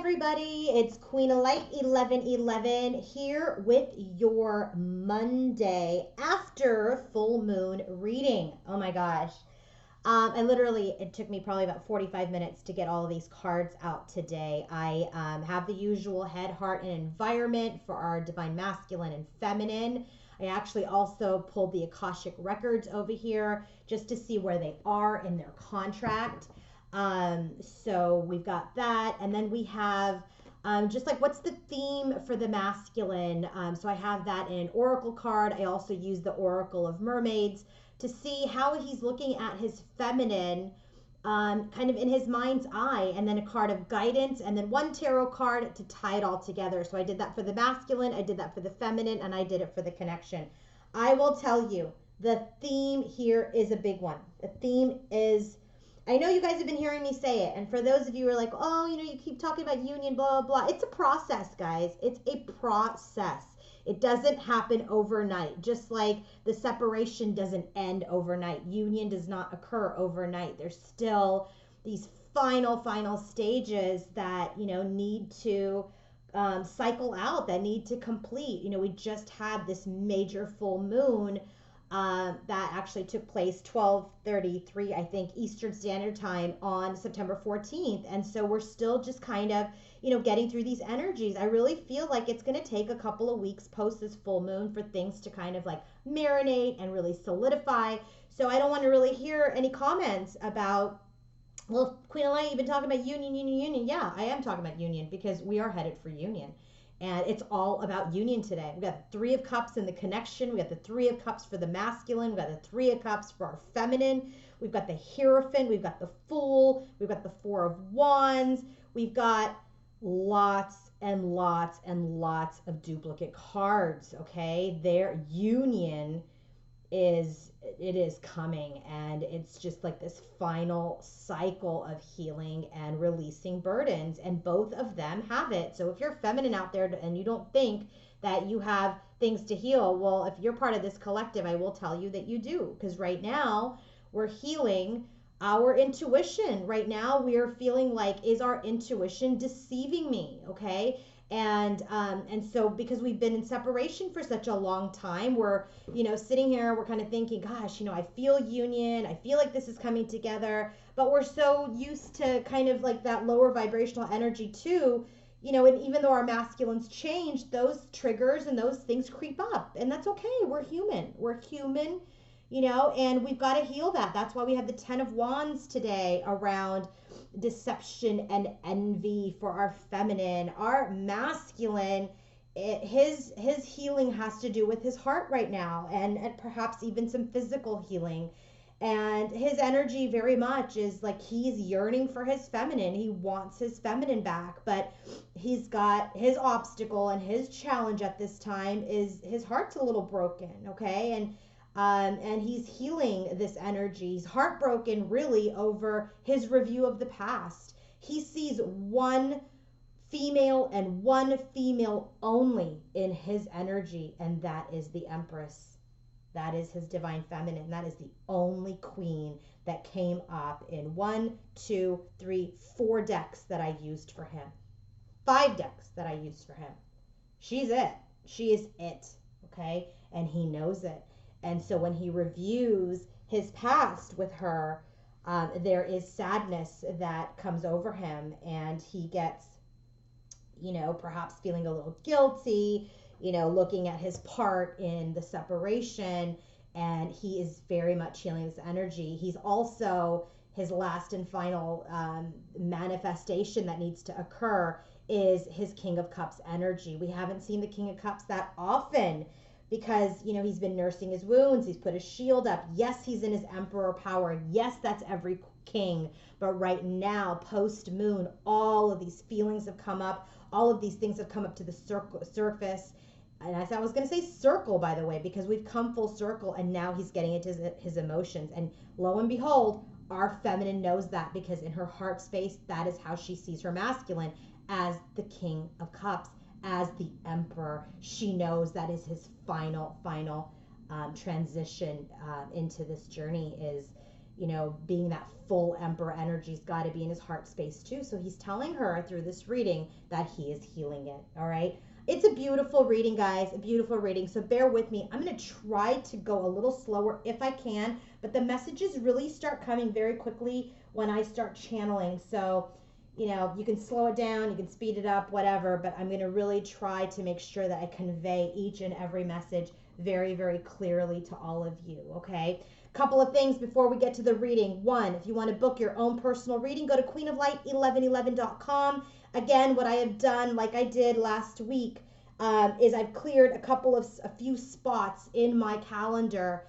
everybody. It's Queen of Light 1111 here with your Monday after full moon reading. Oh my gosh. It took me probably about 45 minutes to get all of these cards out today. I have the usual head, heart, and environment for our divine masculine and feminine. I actually also pulled the Akashic records over here just to see where they are in their contract. So we've got that. And then we have just like what's the theme for the masculine. So I have that in an oracle card. I also use the Oracle of Mermaids to see how he's looking at his feminine kind of in his mind's eye, and then a card of guidance, and then one tarot card to tie it all together. So I did that for the masculine, I did that for the feminine, and I did it for the connection. I will tell you, the theme here is a big one. The theme is, I know you guys have been hearing me say it, and for those of you who are like, oh, you keep talking about union, blah, blah, blah. It's a process, guys. It's a process. It doesn't happen overnight. Just like the separation doesn't end overnight. Union does not occur overnight. There's still these final stages that, need to cycle out, that need to complete. We just had this major full moon that actually took place 12:33, I think, Eastern Standard Time on September 14th. And so we're still just kind of, getting through these energies. I really feel like it's going to take a couple of weeks post this full moon for things to kind of like marinate and really solidify. So I don't want to really hear any comments about, well, Queen of Light, you've been talking about union. Yeah, I am talking about union because we are headed for union. And it's all about union today. We got the Three of Cups in the connection. We got the Three of Cups for the masculine. We got the Three of Cups for our feminine. We've got the Hierophant. We've got the Fool. We've got the Four of Wands. We've got lots and lots and lots of duplicate cards, okay? Their union is coming, and it's just like this final cycle of healing and releasing burdens, and both of them have it. So if you're feminine out there and you don't think that you have things to heal, well, if you're part of this collective, I will tell you that you do, because right now we're healing our intuition. Right now we are feeling like, is our intuition deceiving me? Okay. And so because we've been in separation for such a long time, we're, sitting here, we're kind of thinking, gosh, I feel union, I feel like this is coming together, but we're so used to kind of like that lower vibrational energy too, and even though our masculines change, those triggers and those things creep up, and that's okay. We're human, and we've got to heal that. That's why we have the 10 of Wands today around deception and envy for our feminine. Our masculine, his healing has to do with his heart right now, and perhaps even some physical healing. And his energy very much is like he's yearning for his feminine. He wants his feminine back, but he's got his obstacle and his challenge at this time is his heart's a little broken, okay? And he's healing this energy. He's heartbroken really over his review of the past. He sees one female and one female only in his energy, and that is the Empress. That is his divine feminine. That is the only queen that came up in 1, 2, 3, 4 decks that I used for him. 5 decks that I used for him. She's it. She is it. Okay? And he knows it. And so when he reviews his past with her, there is sadness that comes over him, and he gets, perhaps feeling a little guilty, looking at his part in the separation, and he is very much healing this energy. He's also, his last and final manifestation that needs to occur is his King of Cups energy. We haven't seen the King of Cups that often, because, he's been nursing his wounds. He's put his shield up. Yes, he's in his emperor power. Yes, that's every king. But right now, post moon, all of these feelings have come up. All of these things have come up to the surface. And I was going to say circle, by the way, because we've come full circle, and now he's getting into his emotions. And lo and behold, our feminine knows that, because in her heart space, that is how she sees her masculine, as the King of Cups, as the Emperor. She knows that is his final transition into this journey, is being that full emperor energy's got to be in his heart space too. So he's telling her through this reading that he is healing it. All right. It's a beautiful reading, guys, a beautiful reading. So bear with me. I'm going to try to go a little slower if I can, but the messages really start coming very quickly when I start channeling. So, you can slow it down, you can speed it up, whatever, but I'm going to really try to make sure that I convey each and every message very, very clearly to all of you, okay? Couple of things before we get to the reading. One, if you want to book your own personal reading, go to queenoflight1111.com. Again, what I have done, like I did last week, is I've cleared a few spots in my calendar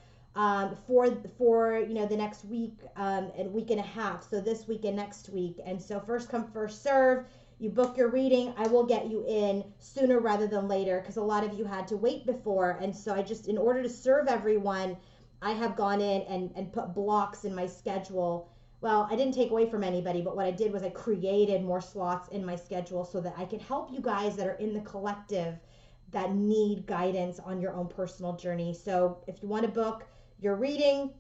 for the next week and week and a half. So this week and next week. And so first come, first serve. You book your reading, I will get you in sooner rather than later, because a lot of you had to wait before. And so in order to serve everyone, I have gone in and put blocks in my schedule. Well, I didn't take away from anybody, but what I did was I created more slots in my schedule so that I could help you guys that are in the collective that need guidance on your own personal journey. So if you want to book your reading,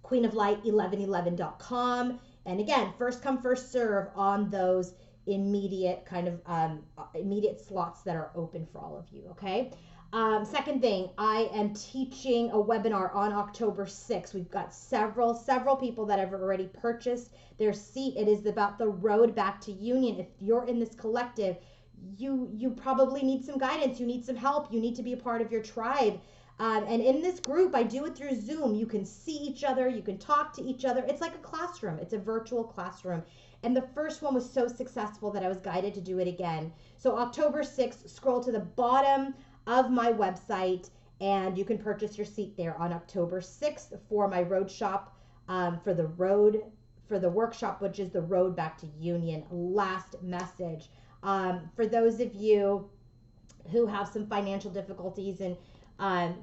queenoflight1111.com. And again, first come, first serve on those immediate immediate slots that are open for all of you, okay? Second thing, I am teaching a webinar on October 6th. We've got several people that have already purchased their seat. It is about the road back to union. If you're in this collective, you probably need some guidance. You need some help. You need to be a part of your tribe. And in this group, I do it through Zoom. You can see each other. You can talk to each other. It's like a classroom. It's a virtual classroom. And the first one was so successful that I was guided to do it again. So October 6th, scroll to the bottom of my website and you can purchase your seat there on October 6th for my road shop, for the workshop, which is the road back to union. Last message. For those of you who have some financial difficulties and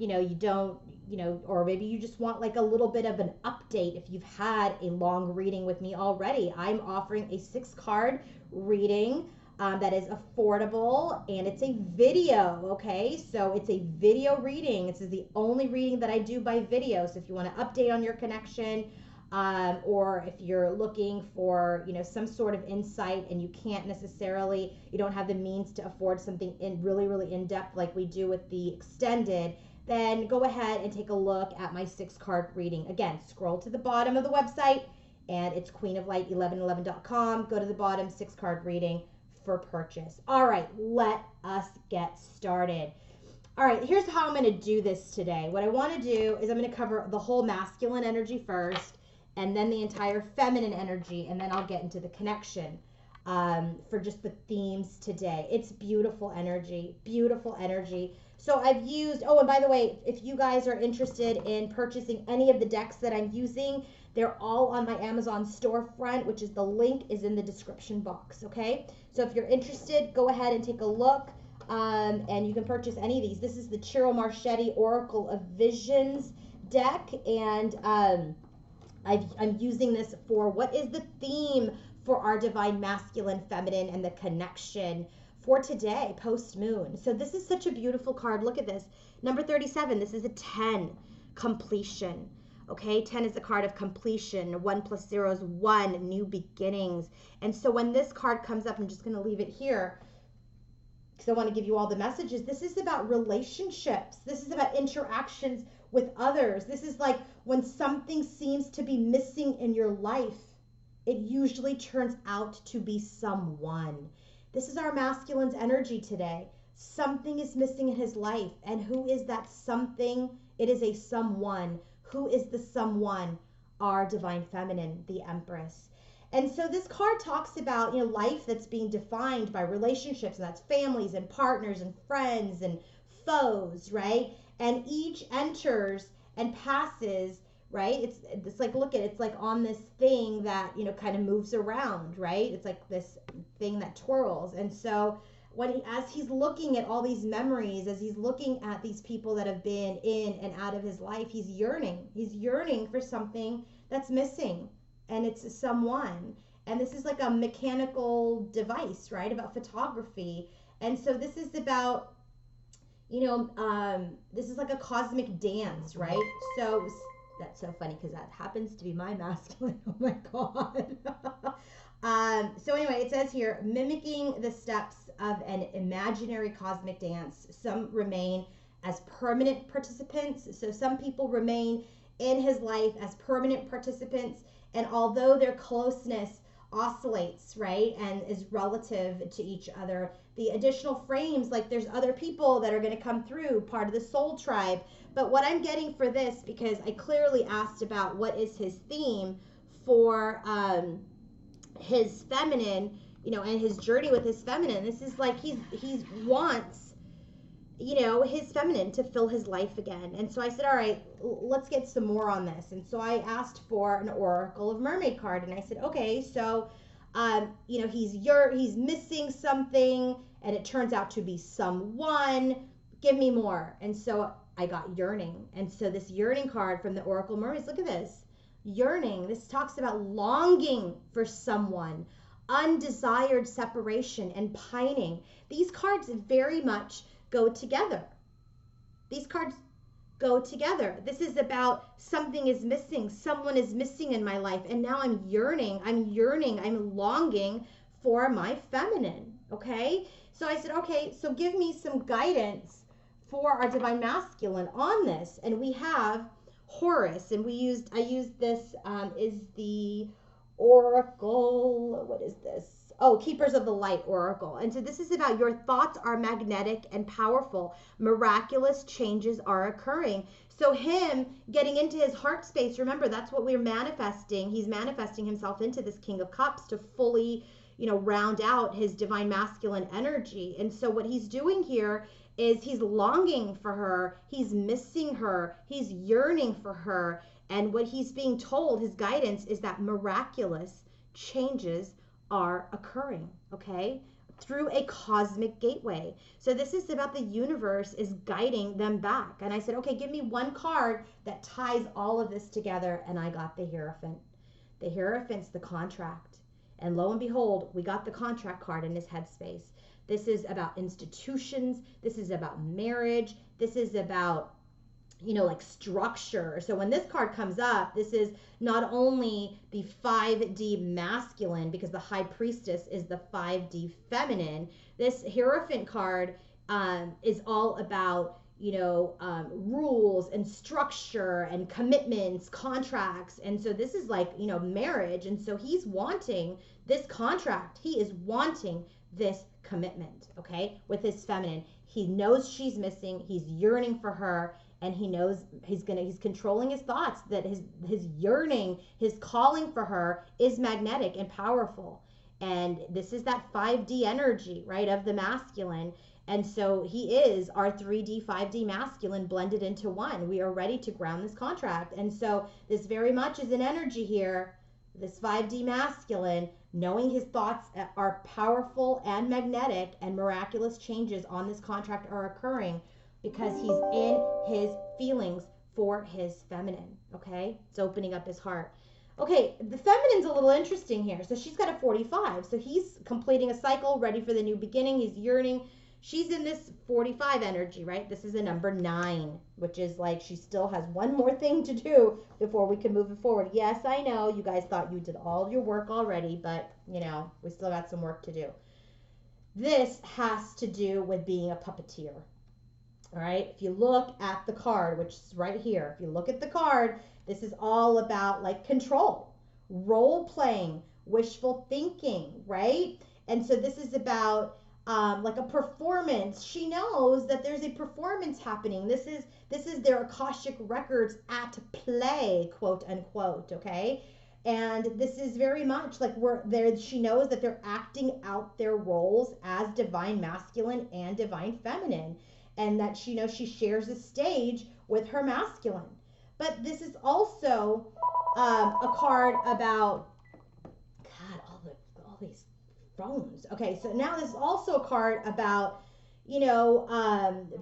you don't, or maybe you just want like a little bit of an update. If you've had a long reading with me already, I'm offering a 6-card reading that is affordable, and it's a video, okay? So it's a video reading. This is the only reading that I do by video. So if you want to update on your connection, or if you're looking for, some sort of insight and you don't have the means to afford something really in-depth like we do with the extended, then go ahead and take a look at my 6-card reading. Again, scroll to the bottom of the website and it's queenoflight1111.com. Go to the bottom, 6-card reading for purchase. All right, let us get started. All right, here's how I'm going to do this today. What I want to do is I'm going to cover the whole masculine energy first, and then the entire feminine energy, and then I'll get into the connection for just the themes today. It's beautiful energy, beautiful energy. So I've used, and by the way, if you guys are interested in purchasing any of the decks that I'm using, they're all on my Amazon storefront, which is the link is in the description box, okay? So if you're interested, go ahead and take a look, and you can purchase any of these. This is the Ciro Marchetti Oracle of Visions deck, and I'm using this for what is the theme for our divine masculine, feminine, and the connection for today, post-moon. So this is such a beautiful card. Look at this. Number 37, this is a 10, completion. Okay, 10 is the card of completion. 1 plus 0 is 1, new beginnings. And so when this card comes up, I'm just going to leave it here because I want to give you all the messages. This is about relationships. This is about interactions with others. This is like when something seems to be missing in your life, it usually turns out to be someone. This is our masculine's energy today. Something is missing in his life. And who is that something? It is a someone. Who is the someone? Our divine feminine, the Empress. And so this card talks about, life that's being defined by relationships, and that's families and partners and friends and foes, right? And each enters and passes, right? It's like, look at it, it's like on this thing that, kind of moves around, right? It's like this thing that twirls. And so as he's looking at all these memories, as he's looking at these people that have been in and out of his life, he's yearning for something that's missing, and it's someone. And this is like a mechanical device, right? About photography. And so this is about, this is like a cosmic dance, right? So That's so funny because that happens to be my masculine. Oh my God. So anyway, it says here, mimicking the steps of an imaginary cosmic dance. Some remain as permanent participants. So some people remain in his life as permanent participants. And although their closeness oscillates, right, and is relative to each other, the additional frames, like there's other people that are going to come through, part of the soul tribe. But what I'm getting for this, because I clearly asked about what is his theme for his feminine, and his journey with his feminine. This is like he wants, his feminine to fill his life again. And so I said, all right, let's get some more on this. And so I asked for an Oracle of Mermaid card, and I said, okay, so he's missing something, and it turns out to be someone. Give me more. And so I got yearning. And so this yearning card from the Oracle Mermaids, look at this. Yearning. This talks about longing for someone, undesired separation, and pining. These cards very much go together. These cards go together. This is about something is missing. Someone is missing in my life. And now I'm yearning. I'm longing for my feminine. Okay? So I said, okay, so give me some guidance for our divine masculine on this. And we have Horus, and I used this is the Oracle. What is this? Oh, Keepers of the Light Oracle. And so this is about your thoughts are magnetic and powerful. Miraculous changes are occurring. So him getting into his heart space, remember, that's what we're manifesting. He's manifesting himself into this King of Cups to fully, round out his divine masculine energy. And so what he's doing here is he's longing for her. He's missing her. He's yearning for her. And what he's being told, his guidance, is that miraculous changes are occurring, okay, through a cosmic gateway. So this is about the universe is guiding them back. And I said, okay, give me one card that ties all of this together. And I got the Hierophant. The Hierophant's the contract. And lo and behold, we got the contract card in his headspace. This is about institutions. This is about marriage. This is about, like structure. So when this card comes up, this is not only the 5D masculine, because the High Priestess is the 5D feminine. This Hierophant card is all about, rules and structure and commitments, contracts. And so this is like, marriage. And so he's wanting this contract. He is wanting this commitment, okay, with his feminine. He knows she's missing. He's yearning for her. And he knows he's controlling his thoughts, that his yearning, his calling for her is magnetic and powerful. And this is that 5D energy, right, of the masculine. And so he is our 3D, 5D masculine blended into one. We are ready to ground this contract. And so this very much is an energy here, this 5D masculine, knowing his thoughts are powerful and magnetic, and miraculous changes on this contract are occurring, because he's in his feelings for his feminine, okay? It's opening up his heart. Okay, the feminine's a little interesting here. So she's got a 45. So he's completing a cycle, ready for the new beginning. He's yearning. She's in this 45 energy, right? This is a number 9, which is like she still has one more thing to do before we can move it forward. Yes, I know you guys thought you did all your work already, but, we still got some work to do. This has to do with being a puppeteer. All right, if you look at the card, which is right here, if you look at the card, this is all about like control, role playing, wishful thinking, right? And so this is about like a performance. She knows that there's a performance happening. This is their Akashic records at play, quote unquote, okay? And this is very much like she knows that they're acting out their roles as divine masculine and divine feminine. And that she shares a stage with her masculine. But this is also a card about, God, all these phones. Okay, so now this is also a card about,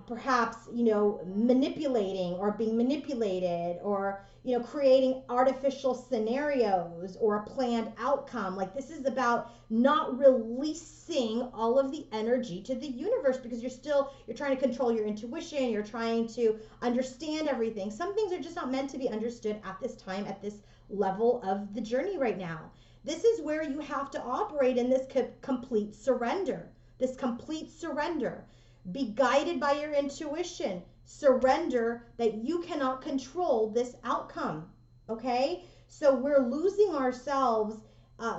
perhaps, manipulating or being manipulated, or, creating artificial scenarios or a planned outcome. Like, this is about not releasing all of the energy to the universe, because you're trying to control your intuition. You're trying to understand everything. Some things are just not meant to be understood at this time, at this level of the journey right now. This is where you have to operate in this complete surrender. This complete surrender. Be guided by your intuition. Surrender that you cannot control this outcome. Okay? So we're losing ourselves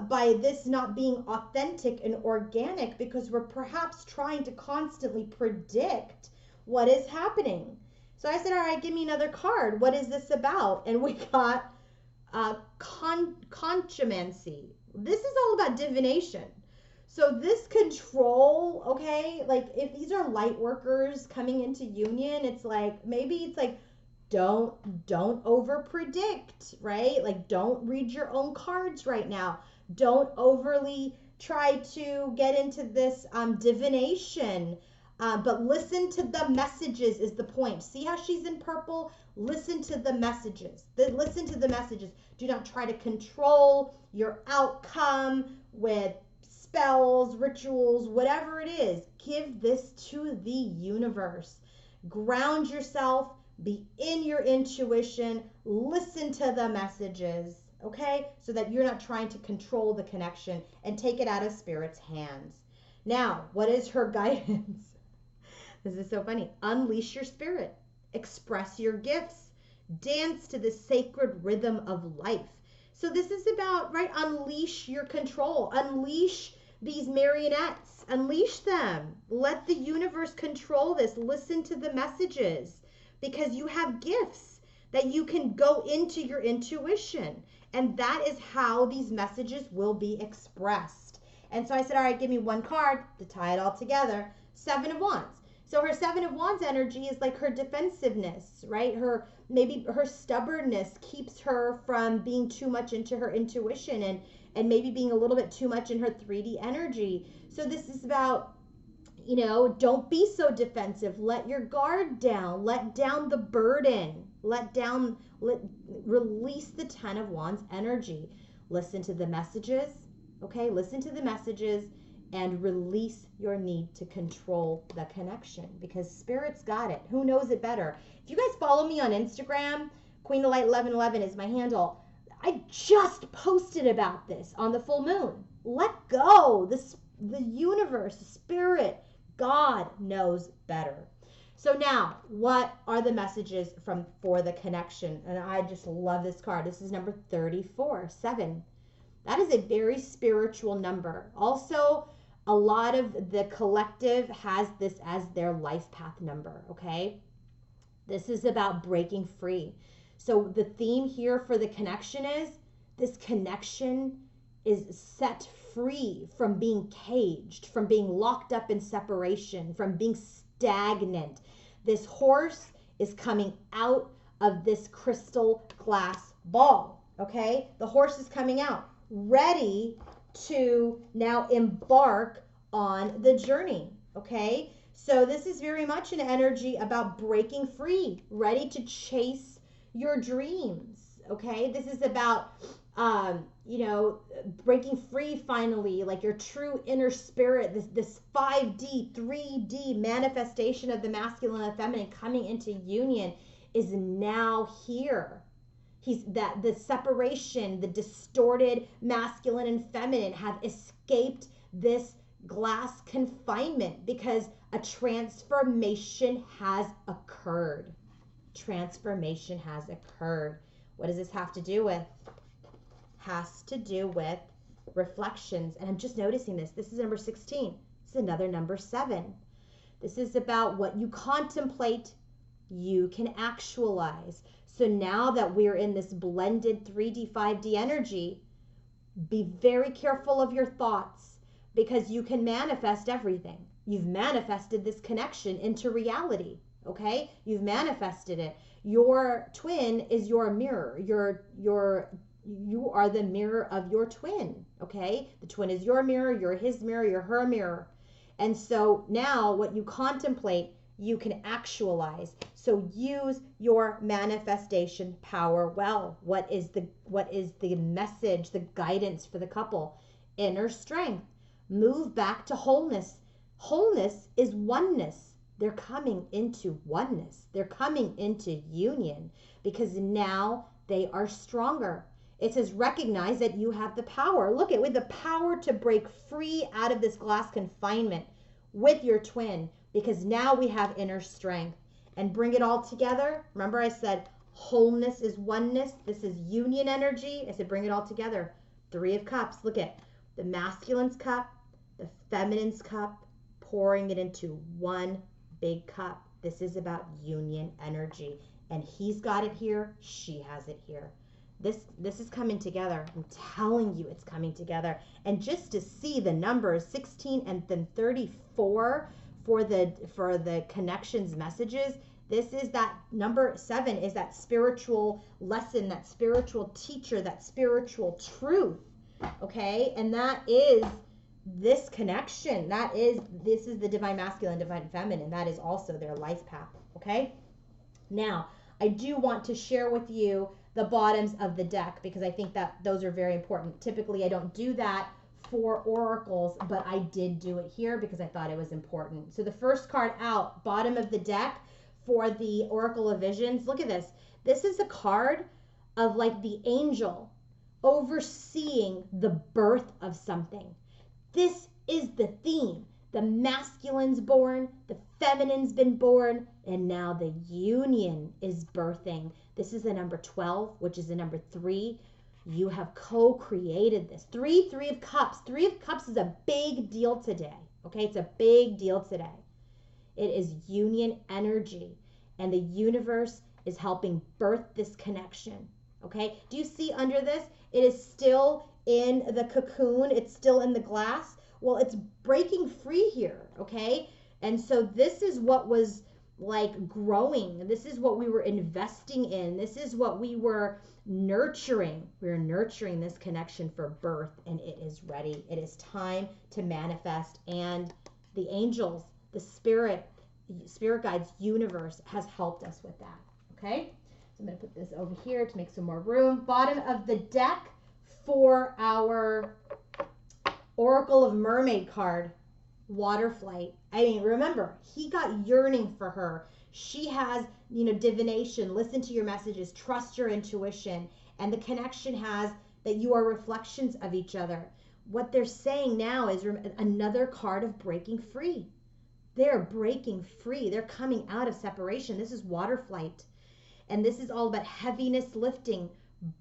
by this not being authentic and organic, because we're perhaps trying to constantly predict what is happening. So I said, all right, give me another card. What is this about? And we got contumacy. This is all about divination. So this control, okay, like if these are light workers coming into union, it's like, maybe it's like, don't over predict, right? Like, don't read your own cards right now. Don't overly try to get into this divination. But listen to the messages is the point. See how she's in purple? Listen to the messages. Listen to the messages. Do not try to control your outcome with spells, rituals, whatever it is. Give this to the universe. Ground yourself. Be in your intuition. Listen to the messages, okay? So that you're not trying to control the connection, and take it out of Spirit's hands. Now, what is her guidance? This is so funny. Unleash your spirit. Express your gifts. Dance to the sacred rhythm of life. So this is about, right, unleash your control. Unleash these marionettes. Unleash them. Let the universe control this. Listen to the messages, because you have gifts that you can go into your intuition. And that is how these messages will be expressed. And so I said, all right, give me one card to tie it all together. Seven of Wands. So her Seven of Wands energy is like her defensiveness, right? Maybe her stubbornness keeps her from being too much into her intuition, and maybe being a little bit too much in her 3D energy. So this is about, don't be so defensive. Let your guard down. Let down the burden. Release the Ten of Wands energy. Listen to the messages, okay? Listen to the messages, and release your need to control the connection, because Spirit's got it. Who knows it better? If you guys follow me on Instagram, Queen of Light 1111 is my handle. I just posted about this on the full moon. Let go. The universe, Spirit, God knows better. So now, what are the messages for the connection? And I just love this card. This is number 34, 7. That is a very spiritual number. Also, a lot of the collective has this as their life path number, okay? This is about breaking free. So the theme here for the connection is, this connection is set free from being caged, from being locked up in separation, from being stagnant. This horse is coming out of this crystal glass ball, okay? The horse is coming out, ready to now embark on the journey, okay? So this is very much an energy about breaking free, ready to chase your dreams, okay? This is about, breaking free finally, like your true inner spirit, this 5D, 3D manifestation of the masculine and feminine coming into union is now here. The separation, the distorted masculine and feminine have escaped this glass confinement, because a transformation has occurred. Transformation has occurred. What does this have to do with? Has to do with reflections. And I'm just noticing this. This is number 16. This is another number 7. This is about what you contemplate, you can actualize. So now that we're in this blended 3D, 5D energy, be very careful of your thoughts, because you can manifest everything. You've manifested this connection into reality, okay? You've manifested it. Your twin is your mirror. You are the mirror of your twin, okay? The twin is your mirror, you're his mirror, you're her mirror. And so now what you contemplate, you can actualize. So use your manifestation power well. What is the message, the guidance for the couple? Inner strength. Move back to wholeness. Wholeness is oneness. They're coming into oneness. They're coming into union because now they are stronger. It says recognize that you have the power. Look at with the power to break free out of this glass confinement with your twin, because now we have inner strength. And bring it all together. Remember I said wholeness is oneness. This is union energy. I said bring it all together. 3 of Cups. Look at the masculine's cup, the feminine's cup, pouring it into one big cup. This is about union energy. And he's got it here. She has it here. This is coming together. I'm telling you it's coming together. And just to see the numbers 16 and then 34 for the connections messages, this is that number 7 is that spiritual lesson, that spiritual teacher, that spiritual truth. Okay? And that is this connection. This is the divine masculine, divine feminine. That is also their life path. Okay? Now, I do want to share with you the bottoms of the deck because I think that those are very important. Typically, I don't do that for oracles, but I did do it here because I thought it was important. So the first card out, bottom of the deck for the Oracle of Visions. Look at this. This is a card of like the angel overseeing the birth of something. This is the theme. The masculine's born, the feminine's been born, and now the union is birthing. This is the number 12, which is the number 3. You have co-created this. 3 of Cups. 3 of Cups is a big deal today. Okay, it's a big deal today. It is union energy, and the universe is helping birth this connection. Okay, do you see under this? It is still in the cocoon. It's still in the glass. Well, it's breaking free here, okay? And so this is what was like growing. This is what we were investing in. This is what we were nurturing. We're nurturing this connection for birth, and it is ready. It is time to manifest. And the angels, the spirit guides, universe has helped us with that, okay? So I'm going to put this over here to make some more room. Bottom of the deck for our Oracle of Mermaid card, water flight. I mean, remember, he got yearning for her. She has, divination. Listen to your messages. Trust your intuition. And the connection has that you are reflections of each other. What they're saying now is another card of breaking free. They're breaking free. They're coming out of separation. This is water flight. And this is all about heaviness lifting.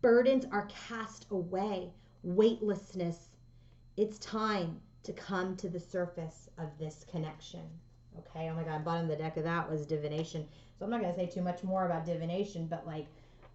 Burdens are cast away. Weightlessness. It's time to come to the surface of this connection. Okay, oh my God, bottom of the deck of that was divination. So I'm not going to say too much more about divination, but like,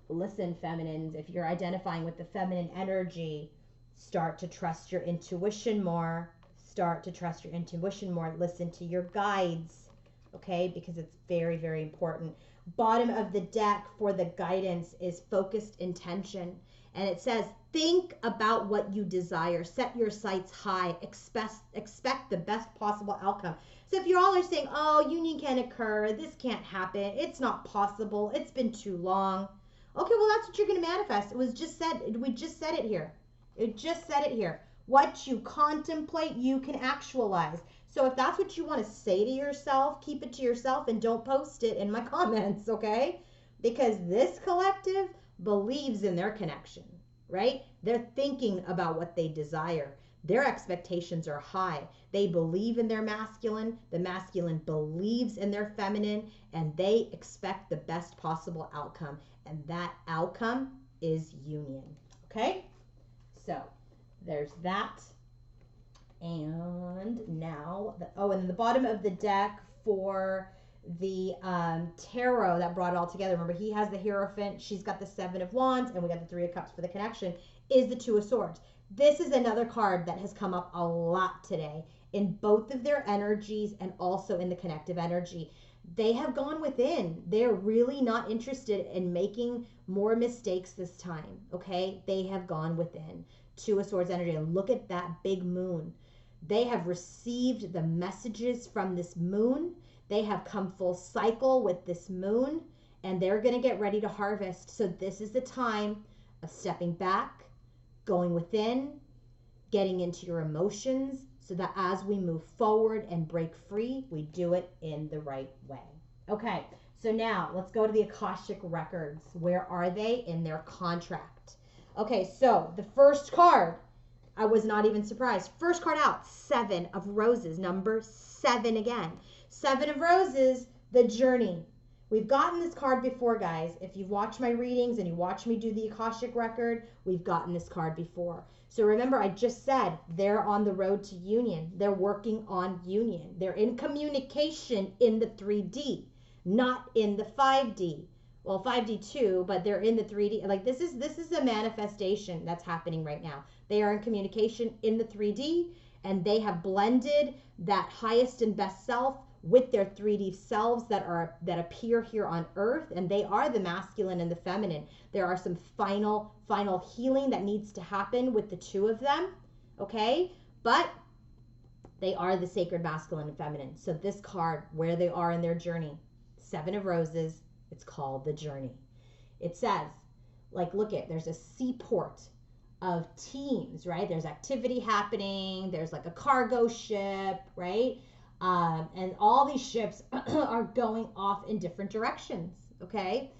listen, feminines, if you're identifying with the feminine energy, start to trust your intuition more. Start to trust your intuition more. Listen to your guides, okay, because it's very, very important. Bottom of the deck for the guidance is focused intention. And it says, think about what you desire. Set your sights high. Expect the best possible outcome. So if you all are saying, oh, union can't occur, this can't happen, it's not possible, it's been too long. Okay, well, that's what you're going to manifest. It was just said, we just said it here. It just said it here. What you contemplate, you can actualize. So if that's what you want to say to yourself, keep it to yourself and don't post it in my comments, okay? Because this collective believes in their connection, right? They're thinking about what they desire. Their expectations are high. They believe in their masculine. The masculine believes in their feminine, and they expect the best possible outcome. And that outcome is union, okay? So there's that. And now, and then the bottom of the deck for the tarot that brought it all together. Remember, he has the Hierophant, she's got the 7 of Wands, and we got the 3 of Cups for the connection, is the 2 of Swords. This is another card that has come up a lot today in both of their energies and also in the connective energy. They have gone within. They're really not interested in making more mistakes this time, okay? They have gone within. 2 of Swords energy, and look at that big moon. They have received the messages from this moon. They have come full cycle with this moon, and they're going to get ready to harvest. So this is the time of stepping back, going within, getting into your emotions, so that as we move forward and break free, we do it in the right way. Okay, so now let's go to the Akashic records. Where are they in their contract? Okay, so the first card, I was not even surprised. First card out, 7 of Roses, number 7 again. 7 of Roses, the journey. We've gotten this card before, guys. If you've watched my readings and you watch me do the Akashic record, we've gotten this card before. So remember, I just said they're on the road to union. They're working on union. They're in communication in the 3D, not in the 5D. Well, 5D too, but they're in the 3D. Like this is a manifestation that's happening right now. They are in communication in the 3D, and they have blended that highest and best self with their 3D selves that appear here on earth, and they are the masculine and the feminine. There are some final healing that needs to happen with the two of them, okay? But they are the sacred masculine and feminine. So this card, where they are in their journey, 7 of Roses, it's called the journey. It says, like, look at, there's a seaport of teams, right? There's activity happening. There's like a cargo ship, right? And all these ships are going off in different directions, okay?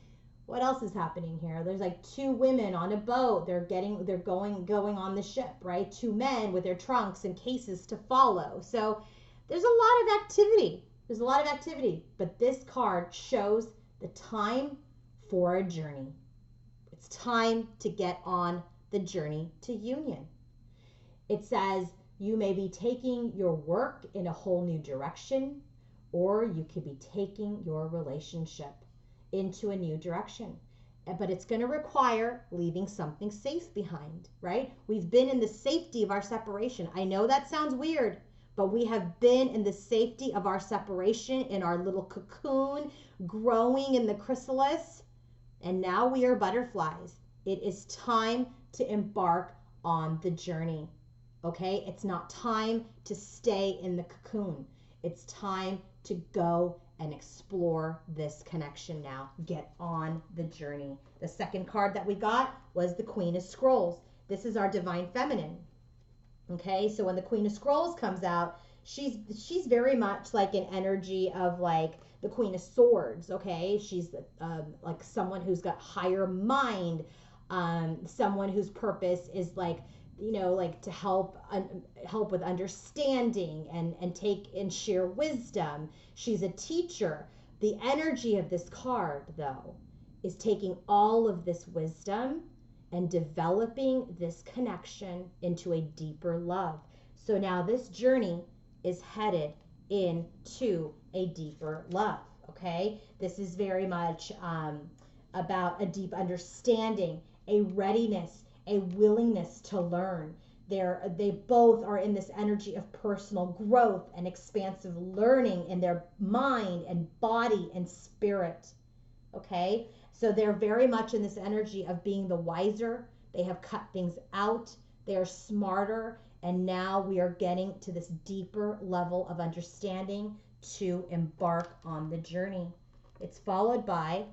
What else is happening here? There's like 2 women on a boat. They're going on the ship, right? 2 men with their trunks and cases to follow. So there's a lot of activity. There's a lot of activity, but this card shows the time for a journey. It's time to get on the journey to union. It says you may be taking your work in a whole new direction, or you could be taking your relationship into a new direction. But it's going to require leaving something safe behind, right? We've been in the safety of our separation. I know that sounds weird, but we have been in the safety of our separation, in our little cocoon, growing in the chrysalis, and now we are butterflies. It is time to embark on the journey, okay? It's not time to stay in the cocoon. It's time to go and explore this connection now. Get on the journey. The second card that we got was the Queen of Scrolls. This is our divine feminine. Okay, so when the Queen of Scrolls comes out, she's very much like an energy of like the Queen of Swords. Okay, she's like someone who's got higher mind, someone whose purpose is like, you know, like to help with understanding and take and share wisdom. She's a teacher. The energy of this card, though, is taking all of this wisdom and developing this connection into a deeper love. So now this journey is headed into a deeper love, okay? This is very much about a deep understanding, a readiness, a willingness to learn. They both are in this energy of personal growth and expansive learning in their mind and body and spirit, okay? So they're very much in this energy of being the wiser. They have cut things out. They are smarter. And now we are getting to this deeper level of understanding to embark on the journey. It's followed by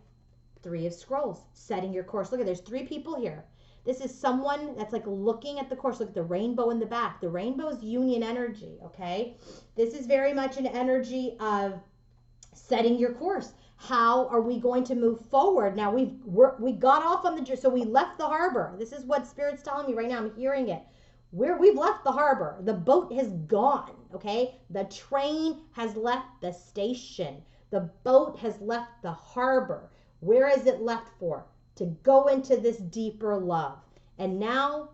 3 of Scrolls, setting your course. Look at, there's 3 people here. This is someone that's like looking at the course. Look at the rainbow in the back. The rainbow is union energy, okay? This is very much an energy of setting your course. How are we going to move forward? Now we got off on the journey, so we left the harbor. This is what Spirit's telling me right now. I'm hearing it. We've left the harbor. The boat has gone, okay? The train has left the station. The boat has left the harbor. Where is it left for? To go into this deeper love. And now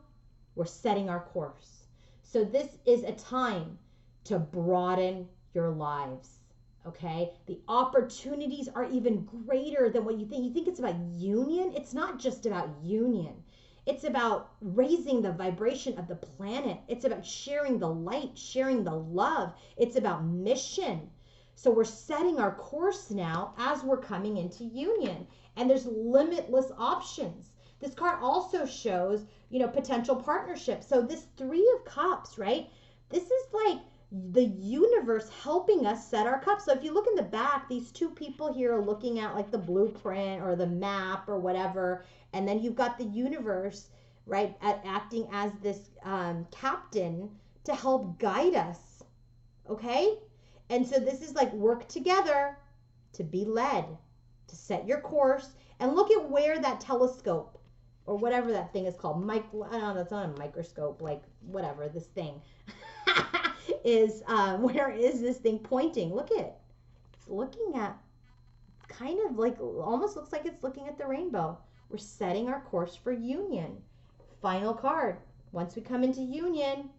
we're setting our course. So this is a time to broaden your lives. Okay, the opportunities are even greater than what you think. You think it's about union? It's not just about union. It's about raising the vibration of the planet. It's about sharing the light, sharing the love. It's about mission. So we're setting our course now as we're coming into union. And there's limitless options. This card also shows, you know, potential partnerships. So this 3 of Cups, right? This is like the universe helping us set our cups. So if you look in the back, these two people here are looking at like the blueprint or the map or whatever. And then you've got the universe, right, acting as this captain to help guide us. Okay? And so this is like work together to be led, to set your course. And look at where that telescope or whatever that thing is called. I don't know, that's not a microscope, like whatever, this thing is, where is this thing pointing? Look at it. It's looking at, kind of like, almost looks like it's looking at the rainbow. We're setting our course for union. Final card. Once we come into union,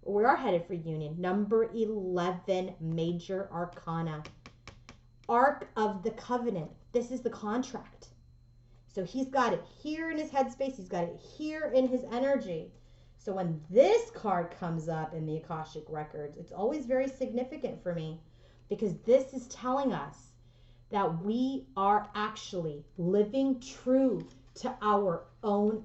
we are headed for union. Number 11, major arcana. Ark of the Covenant. This is the contract. So he's got it here in his headspace. He's got it here in his energy. So when this card comes up in the Akashic records, it's always very significant for me, because this is telling us that we are actually living true to our own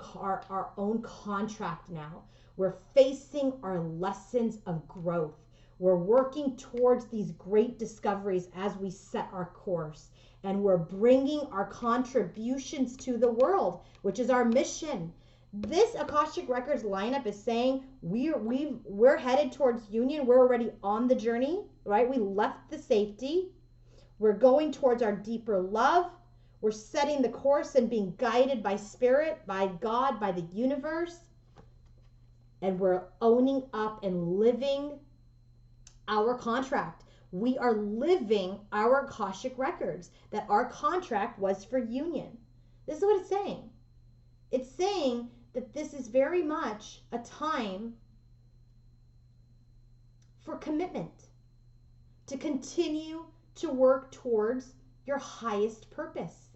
contract now. We're facing our lessons of growth. We're working towards these great discoveries as we set our course. And we're bringing our contributions to the world, which is our mission. This Akashic Records lineup is saying we're headed towards union. We're already on the journey, right? We left the safety. We're going towards our deeper love. We're setting the course and being guided by spirit, by God, by the universe. And we're owning up and living our contract. We are living our Akashic records, that our contract was for union. This is what it's saying. It's saying that this is very much a time for commitment, to continue to work towards your highest purpose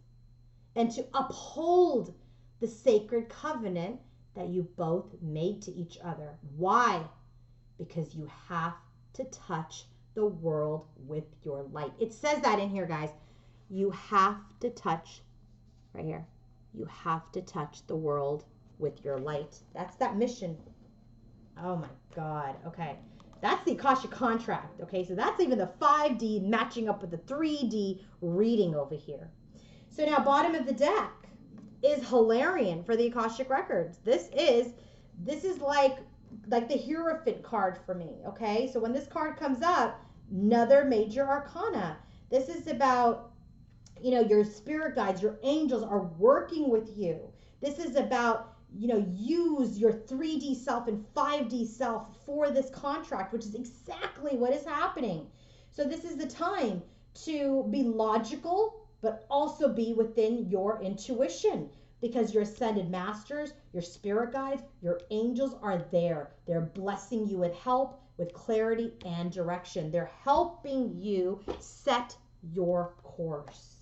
and to uphold the sacred covenant that you both made to each other. Why? Because you have to touch the world with your light. It says that in here, guys. You have to touch, right here, you have to touch the world with your light. That's that mission. Oh my God. Okay. That's the Akashic contract. Okay. So that's even the 5D matching up with the 3D reading over here. So now bottom of the deck is Hilarion for the Akashic records. This is like the Hierophant card for me. Okay. So when this card comes up, another major arcana. This is about, your spirit guides, your angels are working with you. This is about, use your 3D self and 5D self for this contract, which is exactly what is happening. So this is the time to be logical, but also be within your intuition, because your ascended masters, your spirit guides, your angels are there. They're blessing you with help, with clarity and direction. They're helping you set your course.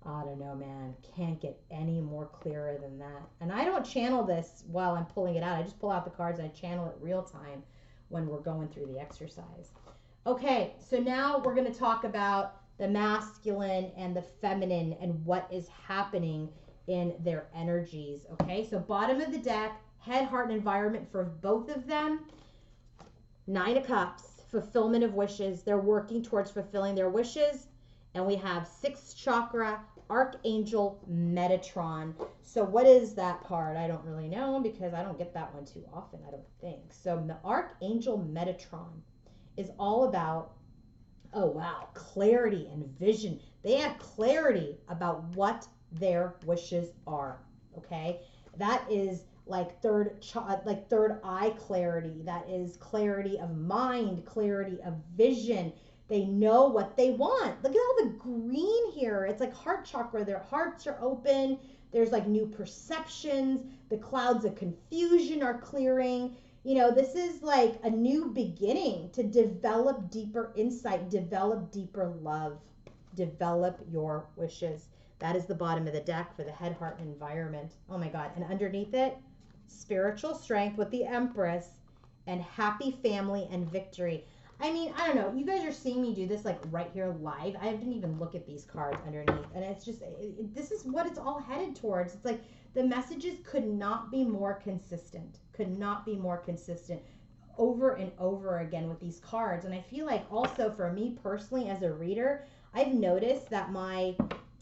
I don't know, man. Can't get any more clearer than that. And I don't channel this while I'm pulling it out. I just pull out the cards and I channel it real time when we're going through the exercise. Okay, so now we're going to talk about the masculine and the feminine and what is happening in their energies. Okay, so bottom of the deck, head, heart, and environment for both of them. 9 of Cups, fulfillment of wishes. They're working towards fulfilling their wishes. And we have 6th chakra, Archangel Metatron. So what is that card? I don't really know, because I don't get that one too often, I don't think. So the Archangel Metatron is all about, oh wow, clarity and vision. They have clarity about what their wishes are. Okay, that is like third eye clarity. That is clarity of mind, clarity of vision. They know what they want. Look at all the green here. It's like heart chakra. Their hearts are open. There's like new perceptions. The clouds of confusion are clearing. This is like a new beginning to develop deeper insight, develop deeper love, develop your wishes. That is the bottom of the deck for the head, heart, and environment. Oh my God. And underneath it, spiritual strength with the Empress and happy family and victory. I mean, I don't know. You guys are seeing me do this like right here live. I didn't even look at these cards underneath. And it's just, this is what it's all headed towards. It's like the messages could not be more consistent. Could not be more consistent. over and over again with these cards. And I feel like also for me personally as a reader, I've noticed that my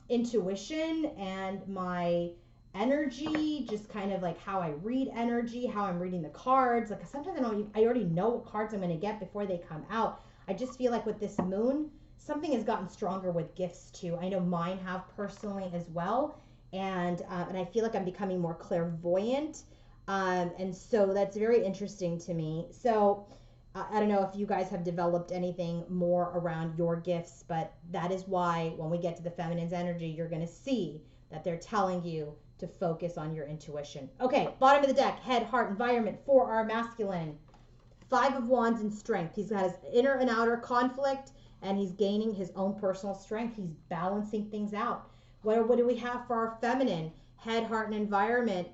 intuition and my energy, just kind of like how I read energy, how I'm reading the cards, like sometimes I already know what cards I'm going to get before they come out. I just feel like with this moon, something has gotten stronger with gifts too. I know mine have personally as well. And I feel like I'm becoming more clairvoyant. And so that's very interesting to me. So I don't know if you guys have developed anything more around your gifts, but that is why when we get to the feminine's energy, you're going to see that they're telling you to focus on your intuition. Okay, bottom of the deck, head, heart, environment for our masculine. 5 of Wands and strength. He's got his inner and outer conflict, and he's gaining his own personal strength. He's balancing things out. What do we have for our feminine? Head, heart, and environment.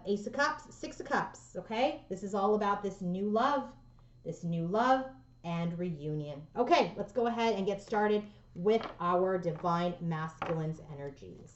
Ace of Cups, 6 of Cups. Okay, this is all about this new love and reunion. Okay, let's go ahead and get started with our divine masculine's energies.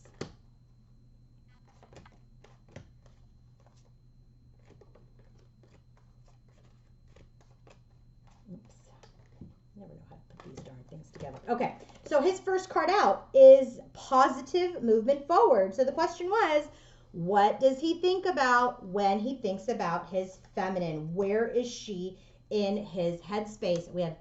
Never know how to put these darn things together. Okay, so his first card out is positive movement forward. So the question was, what does he think about when he thinks about his feminine? Where is she in his headspace? We have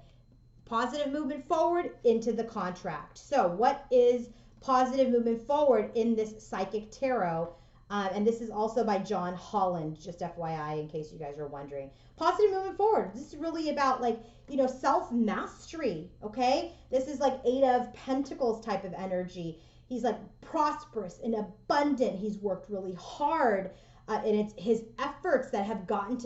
positive movement forward into the contract. So what is positive movement forward in this psychic tarot? And this is also by John Holland, just FYI, in case you guys are wondering. Positive movement forward. This is really about like, self-mastery, okay? This is like 8 of Pentacles type of energy. He's like prosperous and abundant. He's worked really hard. And it's his efforts that have gotten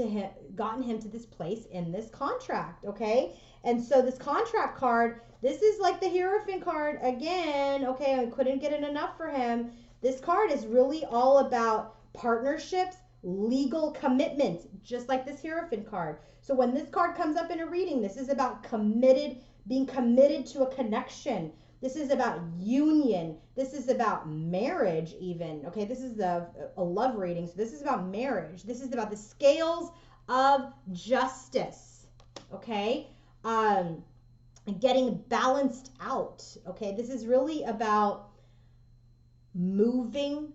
him to this place in this contract, okay? And so this contract card, this is like the Hierophant card again, okay? I couldn't get it enough for him. This card is really all about partnerships, legal commitments, just like this Hierophant card. So when this card comes up in a reading, this is about being committed to a connection. This is about union. This is about marriage even. Okay, this is a love reading. So this is about marriage. This is about the scales of justice. Okay, getting balanced out. Okay, this is really about moving,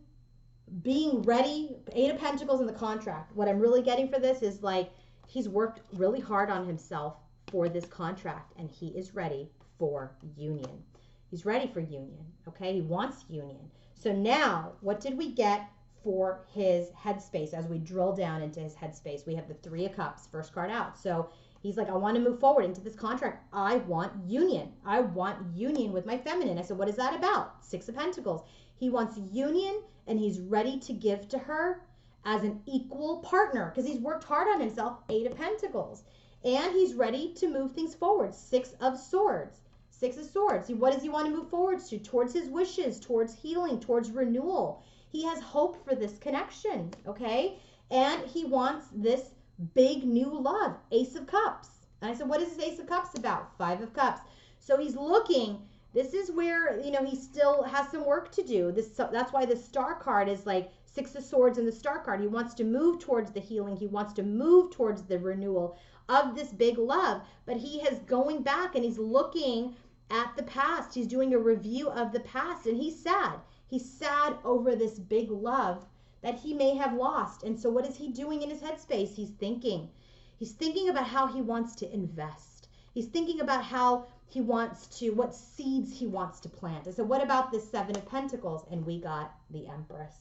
being ready. 8 of Pentacles in the contract. What I'm really getting for this is like he's worked really hard on himself for this contract and he is ready for union. He's ready for union, okay? He wants union. So now, what did we get for his headspace as we drill down into his headspace? We have the 3 of Cups, first card out. So he's like, I want to move forward into this contract. I want union. I want union with my feminine. I said, what is that about? 6 of Pentacles. He wants union and he's ready to give to her as an equal partner because he's worked hard on himself, 8 of Pentacles. And he's ready to move things forward, 6 of Swords. 6 of Swords. What does he want to move forwards to? Towards his wishes, towards healing, towards renewal. He has hope for this connection, okay? And he wants this big new love, Ace of Cups. And I said, what is this Ace of Cups about? 5 of Cups. So he's looking. This is where, he still has some work to do. That's why the Star card is like 6 of Swords in the Star card. He wants to move towards the healing. He wants to move towards the renewal of this big love. But he is going back and he's looking at the past. He's doing a review of the past and he's sad. He's sad over this big love that he may have lost. And so what is he doing in his headspace? He's thinking. He's thinking about how he wants to invest. He's thinking about how he wants to, what seeds he wants to plant. I said, what about this 7 of Pentacles? And we got the Empress.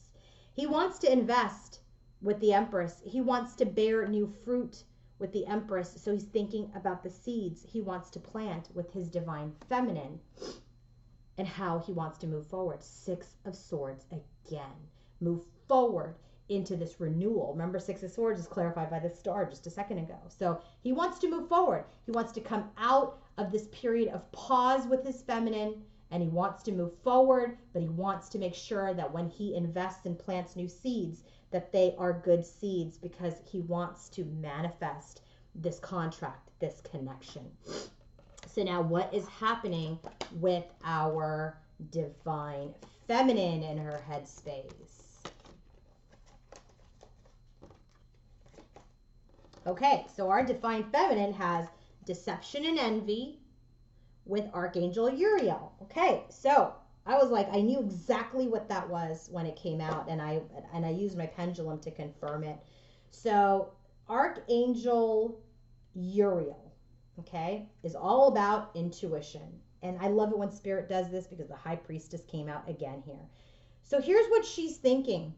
He wants to invest with the Empress. He wants to bear new fruit with the Empress. So he's thinking about the seeds he wants to plant with his divine feminine and how he wants to move forward. 6 of Swords again. Move forward into this renewal. Remember, 6 of Swords is clarified by the Star just a second ago. So he wants to move forward. He wants to come out of this period of pause with his feminine and he wants to move forward, but he wants to make sure that when he invests and plants new seeds, that they are good seeds because he wants to manifest this contract, this connection. So now what is happening with our divine feminine in her headspace? Okay, so our divine feminine has deception and envy with Archangel Uriel. Okay, so I was like, I knew exactly what that was when it came out, and I used my pendulum to confirm it. So Archangel Uriel, okay, is all about intuition. And I love it when Spirit does this because the High Priestess came out again here. So here's what she's thinking,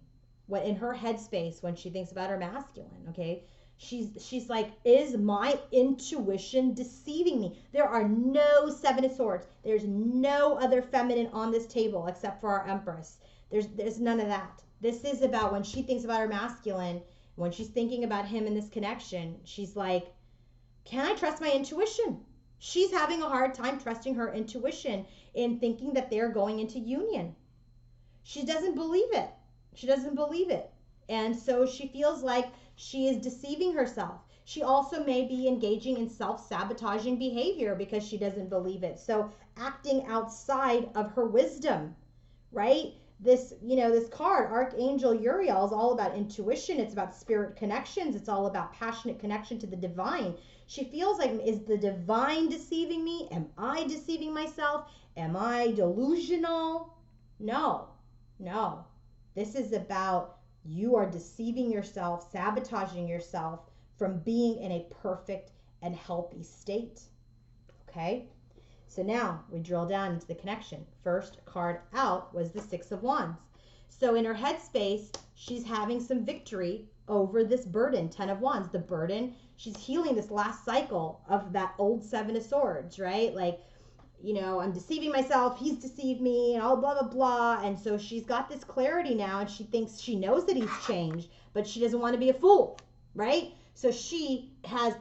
what in her headspace when she thinks about her masculine, okay? She's like, is my intuition deceiving me? There are no Seven of Swords. There's no other feminine on this table except for our Empress. There's none of that. This is about when she thinks about her masculine, when she's thinking about him in this connection, she's like, can I trust my intuition? She's having a hard time trusting her intuition in thinking that they're going into union. She doesn't believe it. She doesn't believe it. And so she feels like she is deceiving herself. She also may be engaging in self-sabotaging behavior because she doesn't believe it. So acting outside of her wisdom, right? This card, Archangel Uriel, is all about intuition. It's about spirit connections. It's all about passionate connection to the divine. She feels like, is the divine deceiving me? Am I deceiving myself? Am I delusional? No. This is about you are deceiving yourself, sabotaging yourself from being in a perfect and healthy state. Okay? So now we drill down into the connection. First card out was the Six of Wands. So in her headspace, she's having some victory over this burden, Ten of Wands. The burden, she's healing this last cycle of that old Seven of Swords, right? Like, I'm deceiving myself, he's deceived me, and all blah, blah, blah. And so she's got this clarity now, and she knows that he's changed, but she doesn't want to be a fool, right? So she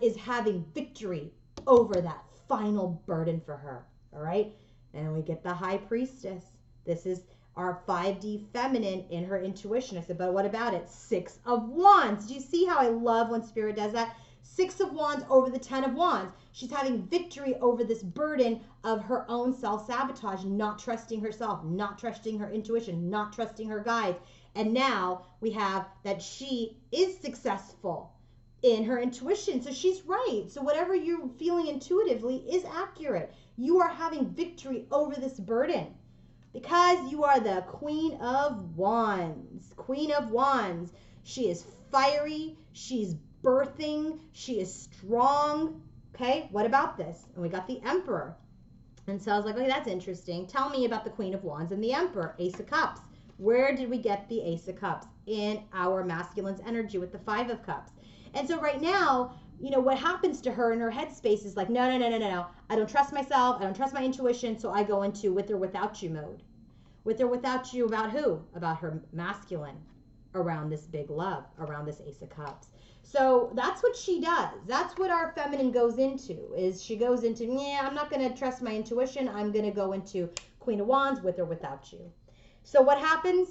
is having victory over that final burden for her, all right? And we get the High Priestess. This is our 5D feminine in her intuition. I said, but what about it? Six of Wands. Do you see how I love when Spirit does that? Six of Wands over the Ten of Wands. She's having victory over this burden of her own self-sabotage, not trusting herself, not trusting her intuition, not trusting her guides. And now we have that she is successful in her intuition. So she's right. So whatever you're feeling intuitively is accurate. You are having victory over this burden because you are the Queen of Wands. Queen of Wands. She is fiery. She's birthing. She is strong. Okay, what about this? And we got the Emperor. And so I was like, okay, that's interesting. Tell me about the Queen of Wands and the Emperor. Ace of Cups. Where did we get the Ace of Cups? In our masculine's energy with the Five of Cups. And so right now, what happens to her in her headspace is like, no. I don't trust myself. I don't trust my intuition. So I go into with or without you mode. With or without you about who? About her masculine around this big love, around this Ace of Cups. So that's what she does. That's what our feminine goes into, is she goes into, I'm not going to trust my intuition. I'm going to go into Queen of Wands with or without you. So what happens?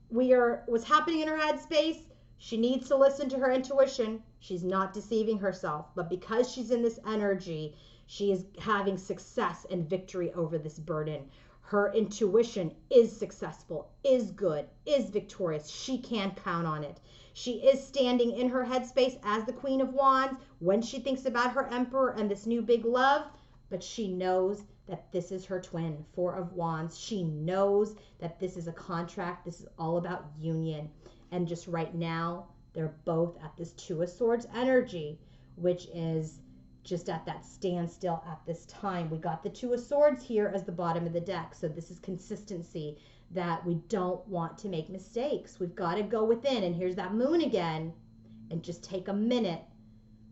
What's happening in her headspace? She needs to listen to her intuition. She's not deceiving herself. But because she's in this energy, she is having success and victory over this burden. Her intuition is successful, is good, is victorious. She can count on it. She is standing in her headspace as the Queen of Wands when she thinks about her Emperor and this new big love, but she knows that this is her twin, Four of Wands. She knows that this is a contract. This is all about union. And just right now, they're both at this Two of Swords energy, which is just at that standstill at this time. We got the Two of Swords here as the bottom of the deck. So this is consistency, that we don't want to make mistakes. We've got to go within. And here's that moon again. And just take a minute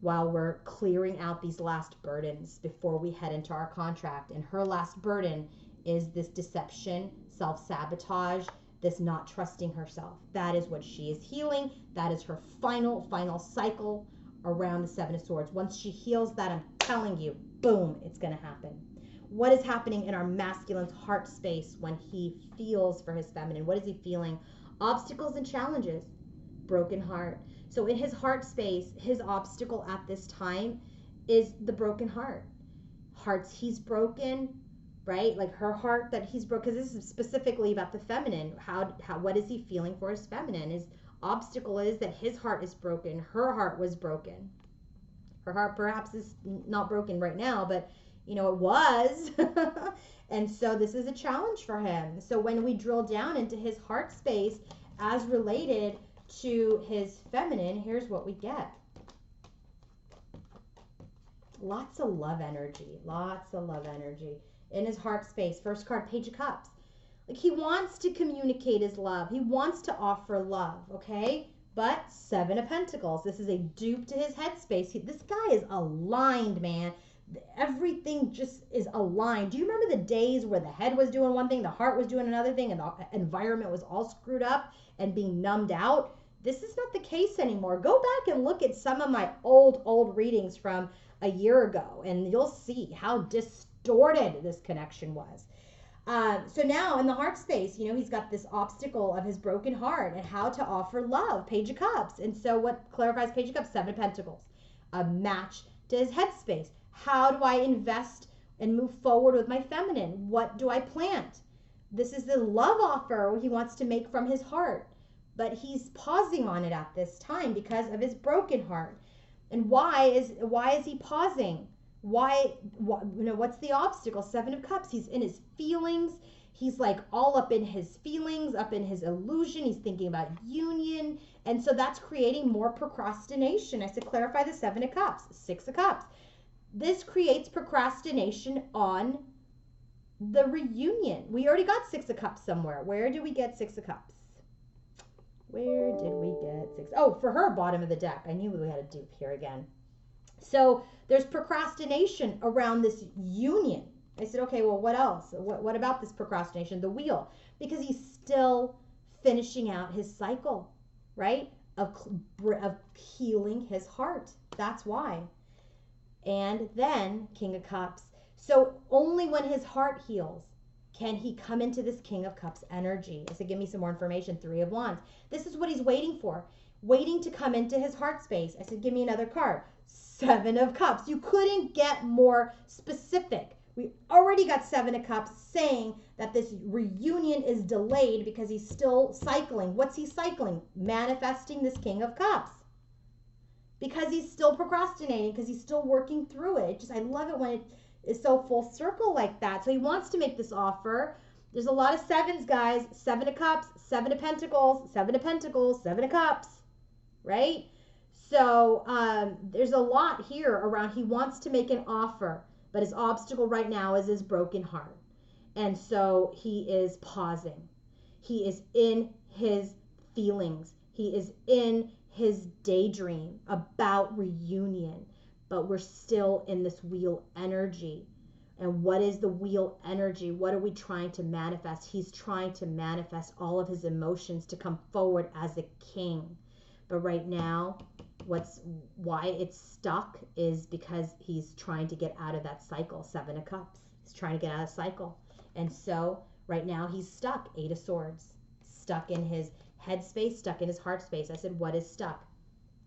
while we're clearing out these last burdens before we head into our contract. And her last burden is this deception, self-sabotage, this not trusting herself. That is what she is healing. That is her final cycle around the Seven of Swords. Once she heals that, I'm telling you, boom, it's going to happen. What is happening in our masculine's heart space when he feels for his feminine? What is he feeling? Obstacles and challenges, broken heart. So in his heart space, his obstacle at this time is the broken heart. Hearts he's broken, right? Like her heart that he's broken, because this is specifically about the feminine. What is he feeling for his feminine? His obstacle is that his heart is broken. Her heart was broken. Her heart perhaps is not broken right now, but you know, it was. And so this is a challenge for him. So when we drill down into his heart space as related to his feminine, here's what we get. Lots of love energy. Lots of love energy in his heart space. First card, Page of Cups. Like, he wants to communicate his love. He wants to offer love, okay? But Seven of Pentacles. This is a dupe to his headspace. This guy is aligned, man. Everything just is aligned. Do you remember the days where the head was doing one thing, the heart was doing another thing, and the environment was all screwed up and being numbed out? This is not the case anymore. Go back and look at some of my old readings from a year ago, and you'll see how distorted this connection was. So now in the heart space, you know, he's got this obstacle of his broken heart and how to offer love, Page of Cups. And so what clarifies Page of Cups? Seven of Pentacles, a match to his headspace. How do I invest and move forward with my feminine? What do I plant? This is the love offer he wants to make from his heart, but he's pausing on it at this time because of his broken heart. And why is he pausing? Why, you know, what's the obstacle? Seven of Cups. He's in his feelings. He's like all up in his feelings, up in his illusion. He's thinking about union. And so that's creating more procrastination. I said clarify the Seven of Cups. Six of Cups. This creates procrastination on the reunion. We already got Six of Cups somewhere. Where do we get Six of Cups? Where did we get six? Oh, for her, bottom of the deck. I knew we had a dupe here again. So there's procrastination around this union. I said, okay, well, what else? What about this procrastination? The wheel. Because he's still finishing out his cycle, right? Of healing his heart. That's why. And then King of Cups. So only when his heart heals can he come into this King of Cups energy. I said, give me some more information. Three of Wands. This is what he's waiting for. Waiting to come into his heart space. I said, give me another card. Seven of Cups. You couldn't get more specific. We already got Seven of Cups saying that this reunion is delayed because he's still cycling. What's he cycling? Manifesting this King of Cups. Because he's still procrastinating, because he's still working through it. I love it when it is so full circle like that. So he wants to make this offer. There's a lot of sevens, guys. Seven of Cups, Seven of Pentacles, Seven of Pentacles, Seven of Cups, right? So there's a lot here around he wants to make an offer, but his obstacle right now is his broken heart. And so he is pausing. He is in his feelings. He is in his daydream about reunion, but we're still in this wheel energy. And what is the wheel energy? What are we trying to manifest? He's trying to manifest all of his emotions to come forward as a king. But right now, why it's stuck is because he's trying to get out of that cycle. Seven of Cups. He's trying to get out of the cycle. And so right now he's stuck. Eight of Swords. Stuck in his headspace, stuck in his heart space. I said, what is stuck?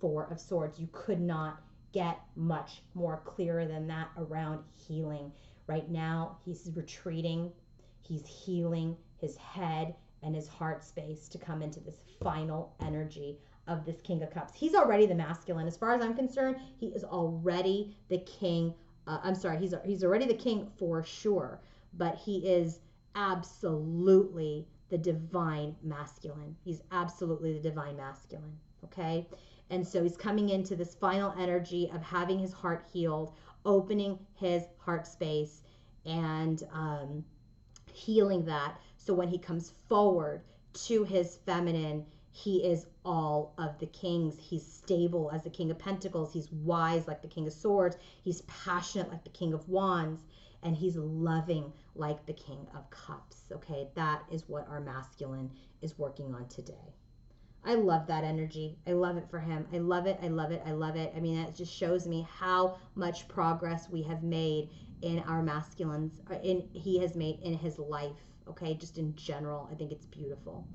Four of Swords. You could not get much more clearer than that around healing. Right now, he's retreating. He's healing his head and his heart space to come into this final energy of this King of Cups. He's already the masculine. As far as I'm concerned, he is already the king. He's already the king for sure, but he is absolutely the divine masculine. He's absolutely the divine masculine, okay? And so he's coming into this final energy of having his heart healed, opening his heart space, and healing that. So when he comes forward to his feminine, he is all of the kings. He's stable as the King of Pentacles. He's wise like the King of Swords. He's passionate like the King of Wands. And he's loving like the King of Cups. Okay, that is what our masculine is working on today. I love that energy. I love it for him. I love it. I love it. I love it. I mean, that just shows me how much progress we have made in our masculines, he has made in his life. Okay, just in general, I think it's beautiful.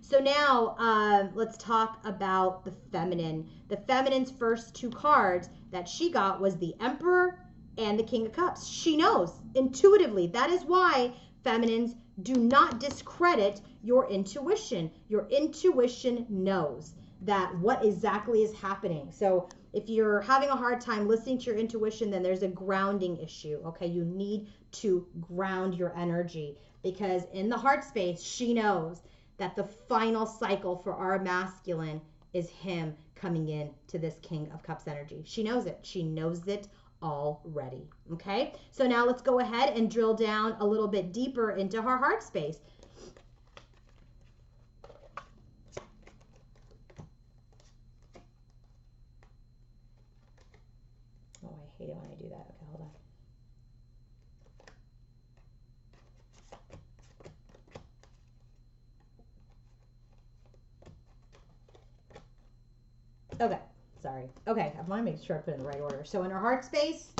So now let's talk about the feminine. The feminine's first two cards that she got was the Emperor and the King of Cups. She knows intuitively. That is why feminines do not discredit your intuition. Your intuition knows that what exactly is happening. So if you're having a hard time listening to your intuition, then there's a grounding issue. Okay, you need to ground your energy, because in the heart space, she knows that the final cycle for our masculine is him coming in to this King of Cups energy. She knows it. She knows it already. Okay, so now let's go ahead and drill down a little bit deeper into her heart space. Oh, I hate it when I do that. Okay, hold on. Okay, sorry. Okay, I want to make sure I put it in the right order. So in her heart space,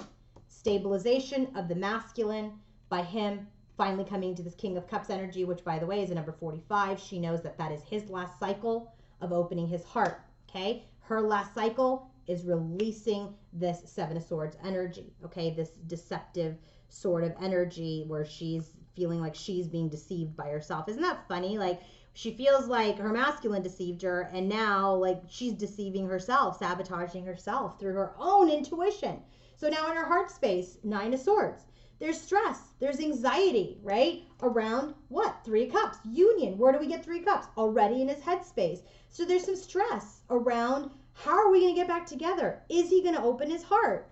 stabilization of the masculine by him finally coming to this King of Cups energy, which by the way is a number 45. She knows that that is his last cycle of opening his heart. Okay, her last cycle is releasing this Seven of Swords energy. Okay, this deceptive sort of energy where she's feeling like she's being deceived by herself. Isn't that funny? Like, she feels like her masculine deceived her, and now like she's deceiving herself, sabotaging herself through her own intuition. So now in her heart space, Nine of Swords, there's stress, there's anxiety, right? Around what? Three of Cups, union. Where do we get Three of Cups? Already in his headspace. So there's some stress around, how are we going to get back together? Is he going to open his heart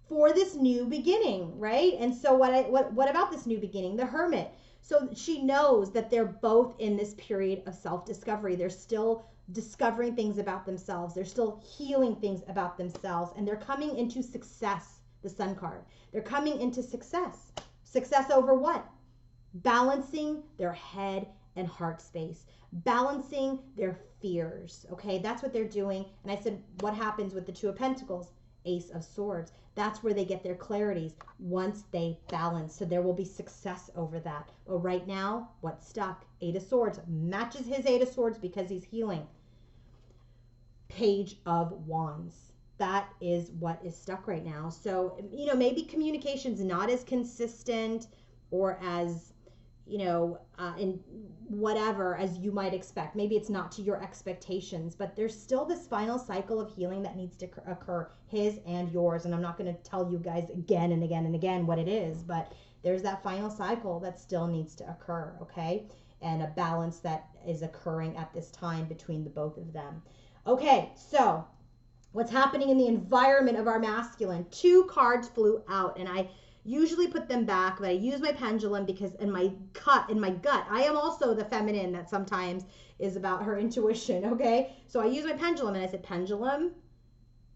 for this new beginning, right? And so what about this new beginning? The Hermit. So she knows that they're both in this period of self-discovery. They're still discovering things about themselves. They're still healing things about themselves. And they're coming into success, the Sun card. They're coming into success. Success over what? Balancing their head and heart space. Balancing their fears. Okay, that's what they're doing. And I said, what happens with the Two of Pentacles? Ace of Swords. That's where they get their clarities once they balance. So there will be success over that. But right now, what's stuck? Eight of Swords matches his Eight of Swords because he's healing. Page of Wands. That is what is stuck right now. So, you know, maybe communication's not as consistent or as, you know, in whatever as you might expect. Maybe it's not to your expectations, but there's still this final cycle of healing that needs to occur, his and yours. And I'm not going to tell you guys again and again and again what it is, but there's that final cycle that still needs to occur, okay? And a balance that is occurring at this time between the both of them. Okay, so what's happening in the environment of our masculine? Two cards flew out, and I usually put them back, but I use my pendulum because in my gut, I am also the feminine that sometimes is about her intuition, okay? So I use my pendulum, and I said, pendulum,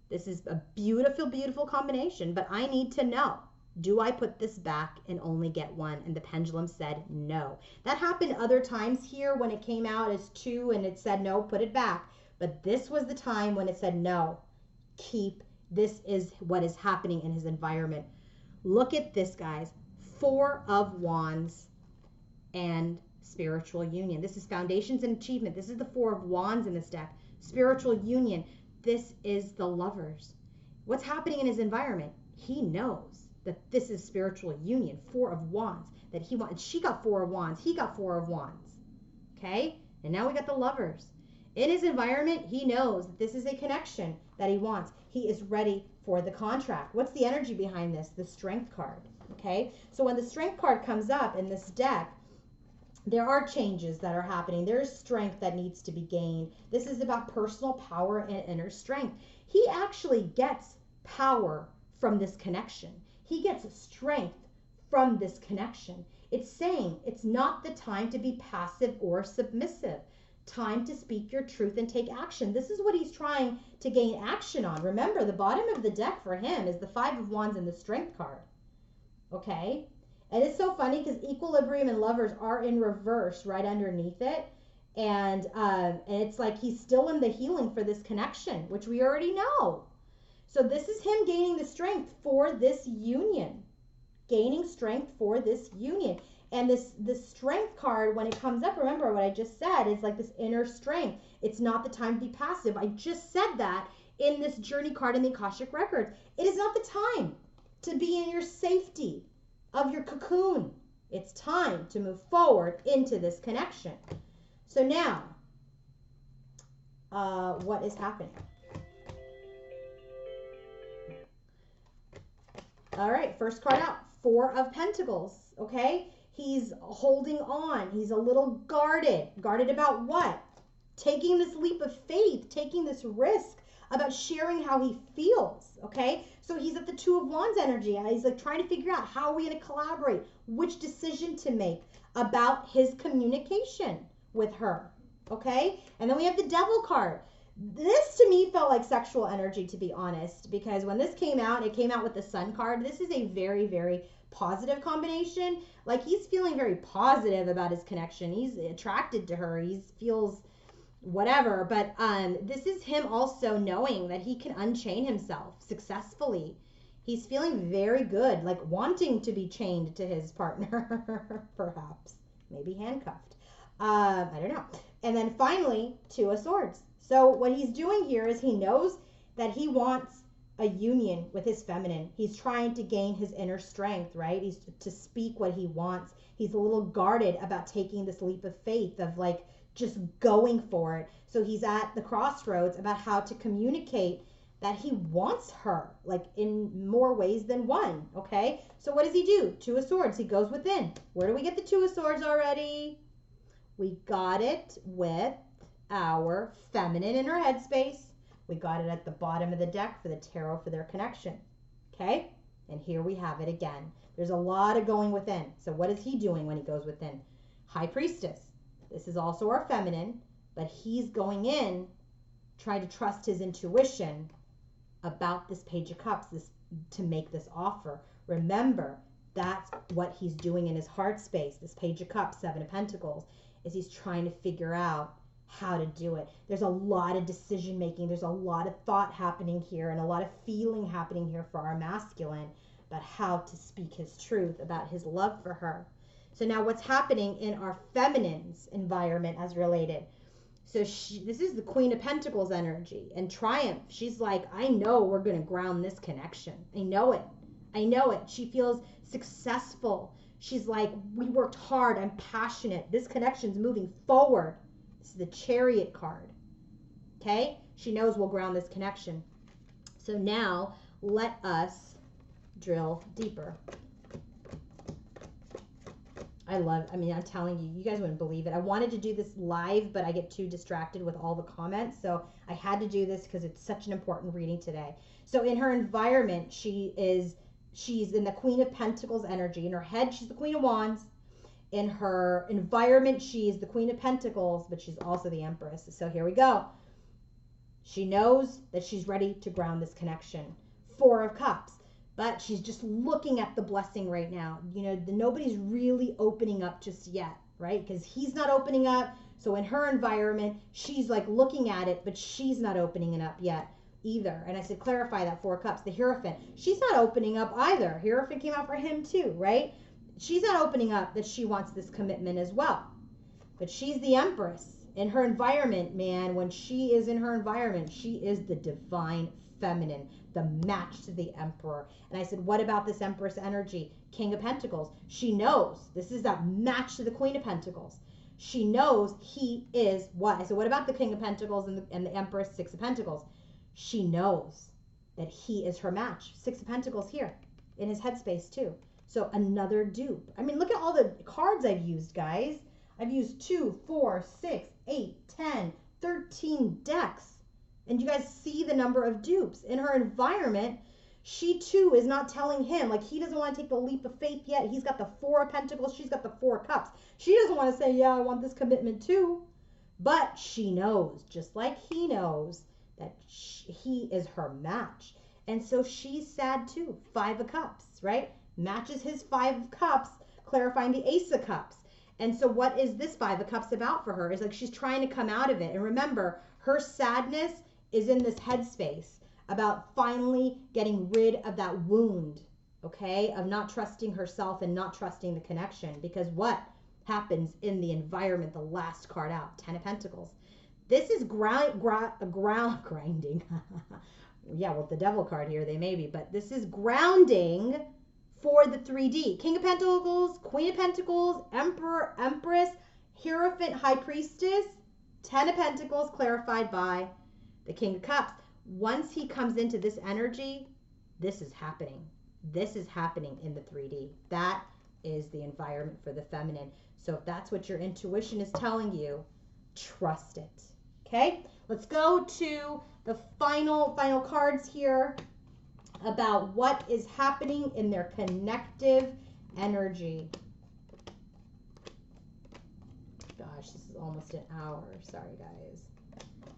this is a beautiful, beautiful combination, but I need to know, do I put this back and only get one? And the pendulum said no. That happened other times here when it came out as two and it said no, put it back. But this was the time when it said no, keep, this is what is happening in his environment. Look at this, guys. Four of Wands and spiritual union. This is foundations and achievement. This is the Four of Wands in this deck. Spiritual union. This is the Lovers. What's happening in his environment? He knows that this is spiritual union. Four of Wands. That he wants. She got Four of Wands. He got Four of Wands. Okay? And now we got the Lovers. In his environment, he knows that this is a connection that he wants. He is ready for the contract. What's the energy behind this? The Strength card, okay? So when the Strength card comes up in this deck, there are changes that are happening. There is strength that needs to be gained. This is about personal power and inner strength. He actually gets power from this connection. He gets strength from this connection. It's saying it's not the time to be passive or submissive. Time to speak your truth and take action. This is what he's trying to gain action on. Remember, the bottom of the deck for him is the Five of Wands and the Strength card. Okay? And it's so funny because Equilibrium and Lovers are in reverse right underneath it. And it's like he's still in the healing for this connection, which we already know. So this is him gaining the strength for this union. Gaining strength for this union. And this Strength card, when it comes up, remember what I just said, is like this inner strength. It's not the time to be passive. I just said that in this Journey card in the Akashic Records. It is not the time to be in your safety of your cocoon. It's time to move forward into this connection. So now, what is happening? All right, first card out, Four of Pentacles, okay? He's holding on. He's a little guarded. Guarded about what? Taking this leap of faith, taking this risk about sharing how he feels, okay? So he's at the Two of Wands energy, and he's like trying to figure out how are we going to collaborate, which decision to make about his communication with her, okay? And then we have the Devil card. This to me felt like sexual energy, to be honest, because when this came out, it came out with the Sun card. This is a very, very positive combination. Like he's feeling very positive about his connection. He's attracted to her. He feels whatever, but this is him also knowing that he can unchain himself successfully. He's feeling very good, like wanting to be chained to his partner, perhaps, maybe handcuffed. I don't know. And then finally, Two of Swords. So what he's doing here is he knows that he wants a union with his feminine. He's trying to gain his inner strength, right? He's to speak what he wants. He's a little guarded about taking this leap of faith of like just going for it. So he's at the crossroads about how to communicate that he wants her, like in more ways than one, okay? So what does he do? Two of Swords, he goes within. Where do we get the Two of Swords already? We got it with our feminine in her headspace. We got it at the bottom of the deck for the tarot for their connection, okay? And here we have it again. There's a lot of going within. So what is he doing when he goes within? High Priestess. This is also our feminine, but he's going in, trying to trust his intuition about this Page of Cups, this to make this offer. Remember, that's what he's doing in his heart space. This Page of Cups, Seven of Pentacles, is he's trying to figure out how to do it. There's a lot of decision making. There's a lot of thought happening here and a lot of feeling happening here for our masculine about how to speak his truth about his love for her. So now what's happening in our feminine's environment as related? So this is the Queen of Pentacles energy and Triumph. She's like, I know we're going to ground this connection. I know it. I know it. She feels successful. She's like, we worked hard. I'm passionate. This connection's moving forward. This is the Chariot card. Okay? She knows we'll ground this connection. So now let us drill deeper. I'm telling you, you guys wouldn't believe it. I wanted to do this live, but I get too distracted with all the comments. So I had to do this because it's such an important reading today. So in her environment, she's in the Queen of Pentacles energy. In her head, she's the Queen of Wands. In her environment, she's the Queen of Pentacles, but she's also the Empress. So here we go. She knows that she's ready to ground this connection. Four of Cups. But she's just looking at the blessing right now. You know, nobody's really opening up just yet, right? Because he's not opening up. So in her environment, she's like looking at it, but she's not opening it up yet either. And I said, clarify that. Four of Cups, the Hierophant. She's not opening up either. Hierophant came out for him too, right? She's not opening up that she wants this commitment as well. But she's the Empress. In her environment, man, when she is in her environment, she is the divine feminine, the match to the Emperor. And I said, what about this Empress energy? King of Pentacles. She knows. This is that match to the Queen of Pentacles. She knows he is what? I said, what about the King of Pentacles and the Empress, Six of Pentacles? She knows that he is her match. Six of Pentacles here in his headspace too. So another dupe. I mean, look at all the cards I've used, guys. I've used 2, 4, 6, 8, 10, 13 decks. And you guys see the number of dupes. In her environment, she too is not telling him, like he doesn't want to take the leap of faith yet. He's got the Four of Pentacles. She's got the Four of Cups. She doesn't want to say, yeah, I want this commitment too. But she knows, just like he knows, that he is her match. And so she's sad too. Five of Cups, right? Matches his Five of Cups, clarifying the Ace of Cups. And so what is this Five of Cups about for her? Is like she's trying to come out of it. And remember, her sadness is in this headspace about finally getting rid of that wound, okay, of not trusting herself and not trusting the connection. Because what happens in the environment, the last card out, Ten of Pentacles. This is grounding. Yeah, well, the Devil card here, they may be, but this is grounding for the 3D. King of Pentacles, Queen of Pentacles, Emperor, Empress, Hierophant, High Priestess, Ten of Pentacles, clarified by the King of Cups. Once he comes into this energy, this is happening. This is happening in the 3D. That is the environment for the feminine. So if that's what your intuition is telling you, trust it. Okay, let's go to the final cards here about what is happening in their connective energy. Gosh, this is almost an hour. Sorry, guys.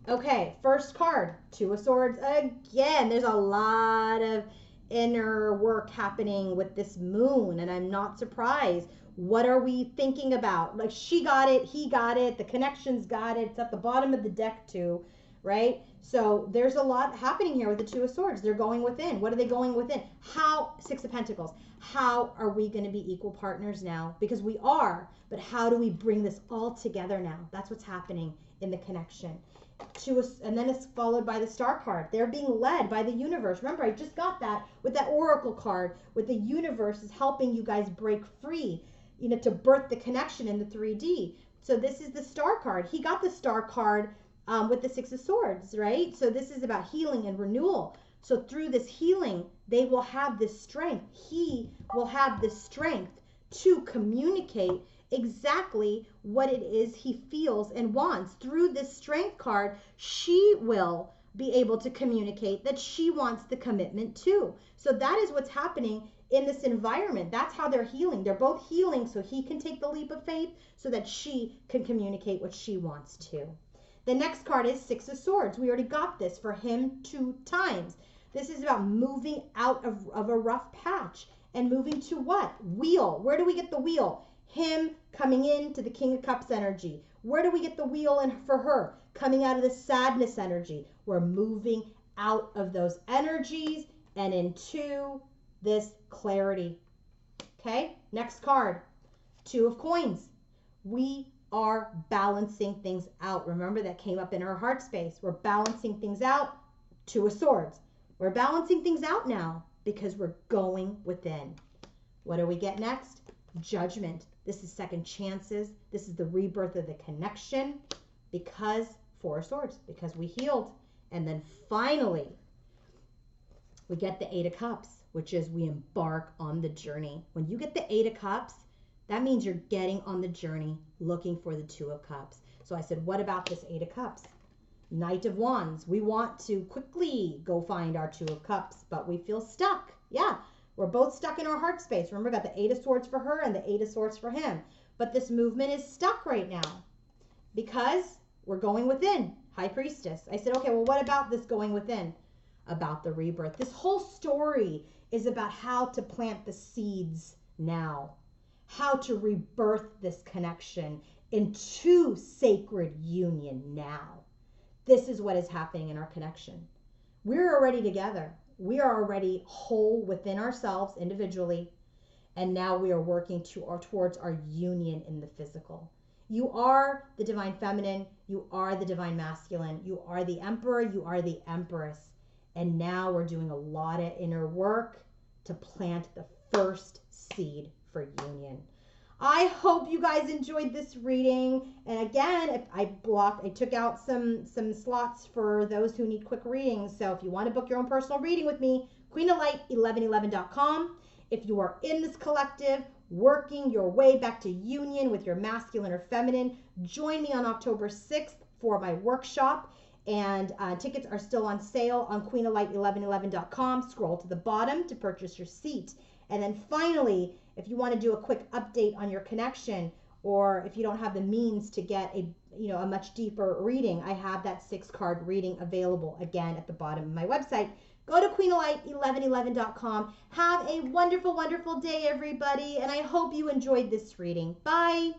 Okay, first card, Two of Swords. Again, there's a lot of inner work happening with this moon, and I'm not surprised. What are we thinking about? Like, she got it, he got it, the connections got it. It's at the bottom of the deck too, right? So there's a lot happening here with the Two of Swords. They're going within. What are they going within? How, Six of Pentacles, how are we going to be equal partners now? Because we are, but how do we bring this all together now? That's what's happening in the connection. And then it's followed by the Star card. They're being led by the universe. Remember, I just got that with that Oracle card, with the universe is helping you guys break free, you know, to birth the connection in the 3D. So this is the Star card. He got the Star card with the Six of Swords, right? So this is about healing and renewal. So through this healing, they will have this strength. He will have this strength to communicate exactly what it is he feels and wants. Through this strength card, she will be able to communicate that she wants the commitment too. So that is what's happening in this environment. That's how they're healing. They're both healing so he can take the leap of faith so that she can communicate what she wants to. The next card is Six of Swords. We already got this for him 2 times. This is about moving out of a rough patch and moving to what? Wheel. Where do we get the wheel? Him coming into the King of Cups energy. Where do we get the wheel in for her? Coming out of the sadness energy. We're moving out of those energies and into this clarity. Okay, next card, Two of Coins. We are balancing things out. Remember, that came up in our heart space. We're balancing things out. Two of Swords. We're balancing things out now because we're going within. What do we get next? Judgment. This is second chances. This is the rebirth of the connection because Four of Swords, because we healed. And then finally, we get the Eight of Cups, which is we embark on the journey. When you get the Eight of Cups, that means you're getting on the journey looking for the Two of Cups. So I said, what about this Eight of Cups? Knight of Wands. We want to quickly go find our Two of Cups, but we feel stuck. Yeah, we're both stuck in our heart space. Remember, got the Eight of Swords for her and the Eight of Swords for him. But this movement is stuck right now because we're going within. High Priestess. I said, okay, well, what about this going within? About the rebirth. This whole story is about how to plant the seeds now, how to rebirth this connection into sacred union now. This is what is happening in our connection. We're already together. We are already whole within ourselves individually, and now we are working towards our union in the physical. You are the divine feminine. You are the divine masculine. You are the emperor. You are the empress. And now we're doing a lot of inner work to plant the first seed for union. I hope you guys enjoyed this reading. And again, if I took out some slots for those who need quick readings. So if you want to book your own personal reading with me, queenoflight1111.com. If you are in this collective, working your way back to union with your masculine or feminine, join me on October 6th for my workshop. And tickets are still on sale on queenoflight1111.com. Scroll to the bottom to purchase your seat. And then finally, if you want to do a quick update on your connection, or if you don't have the means to get a much deeper reading, I have that 6-card reading available again at the bottom of my website. Go to queenoflight1111.com. Have a wonderful, wonderful day, everybody. And I hope you enjoyed this reading. Bye.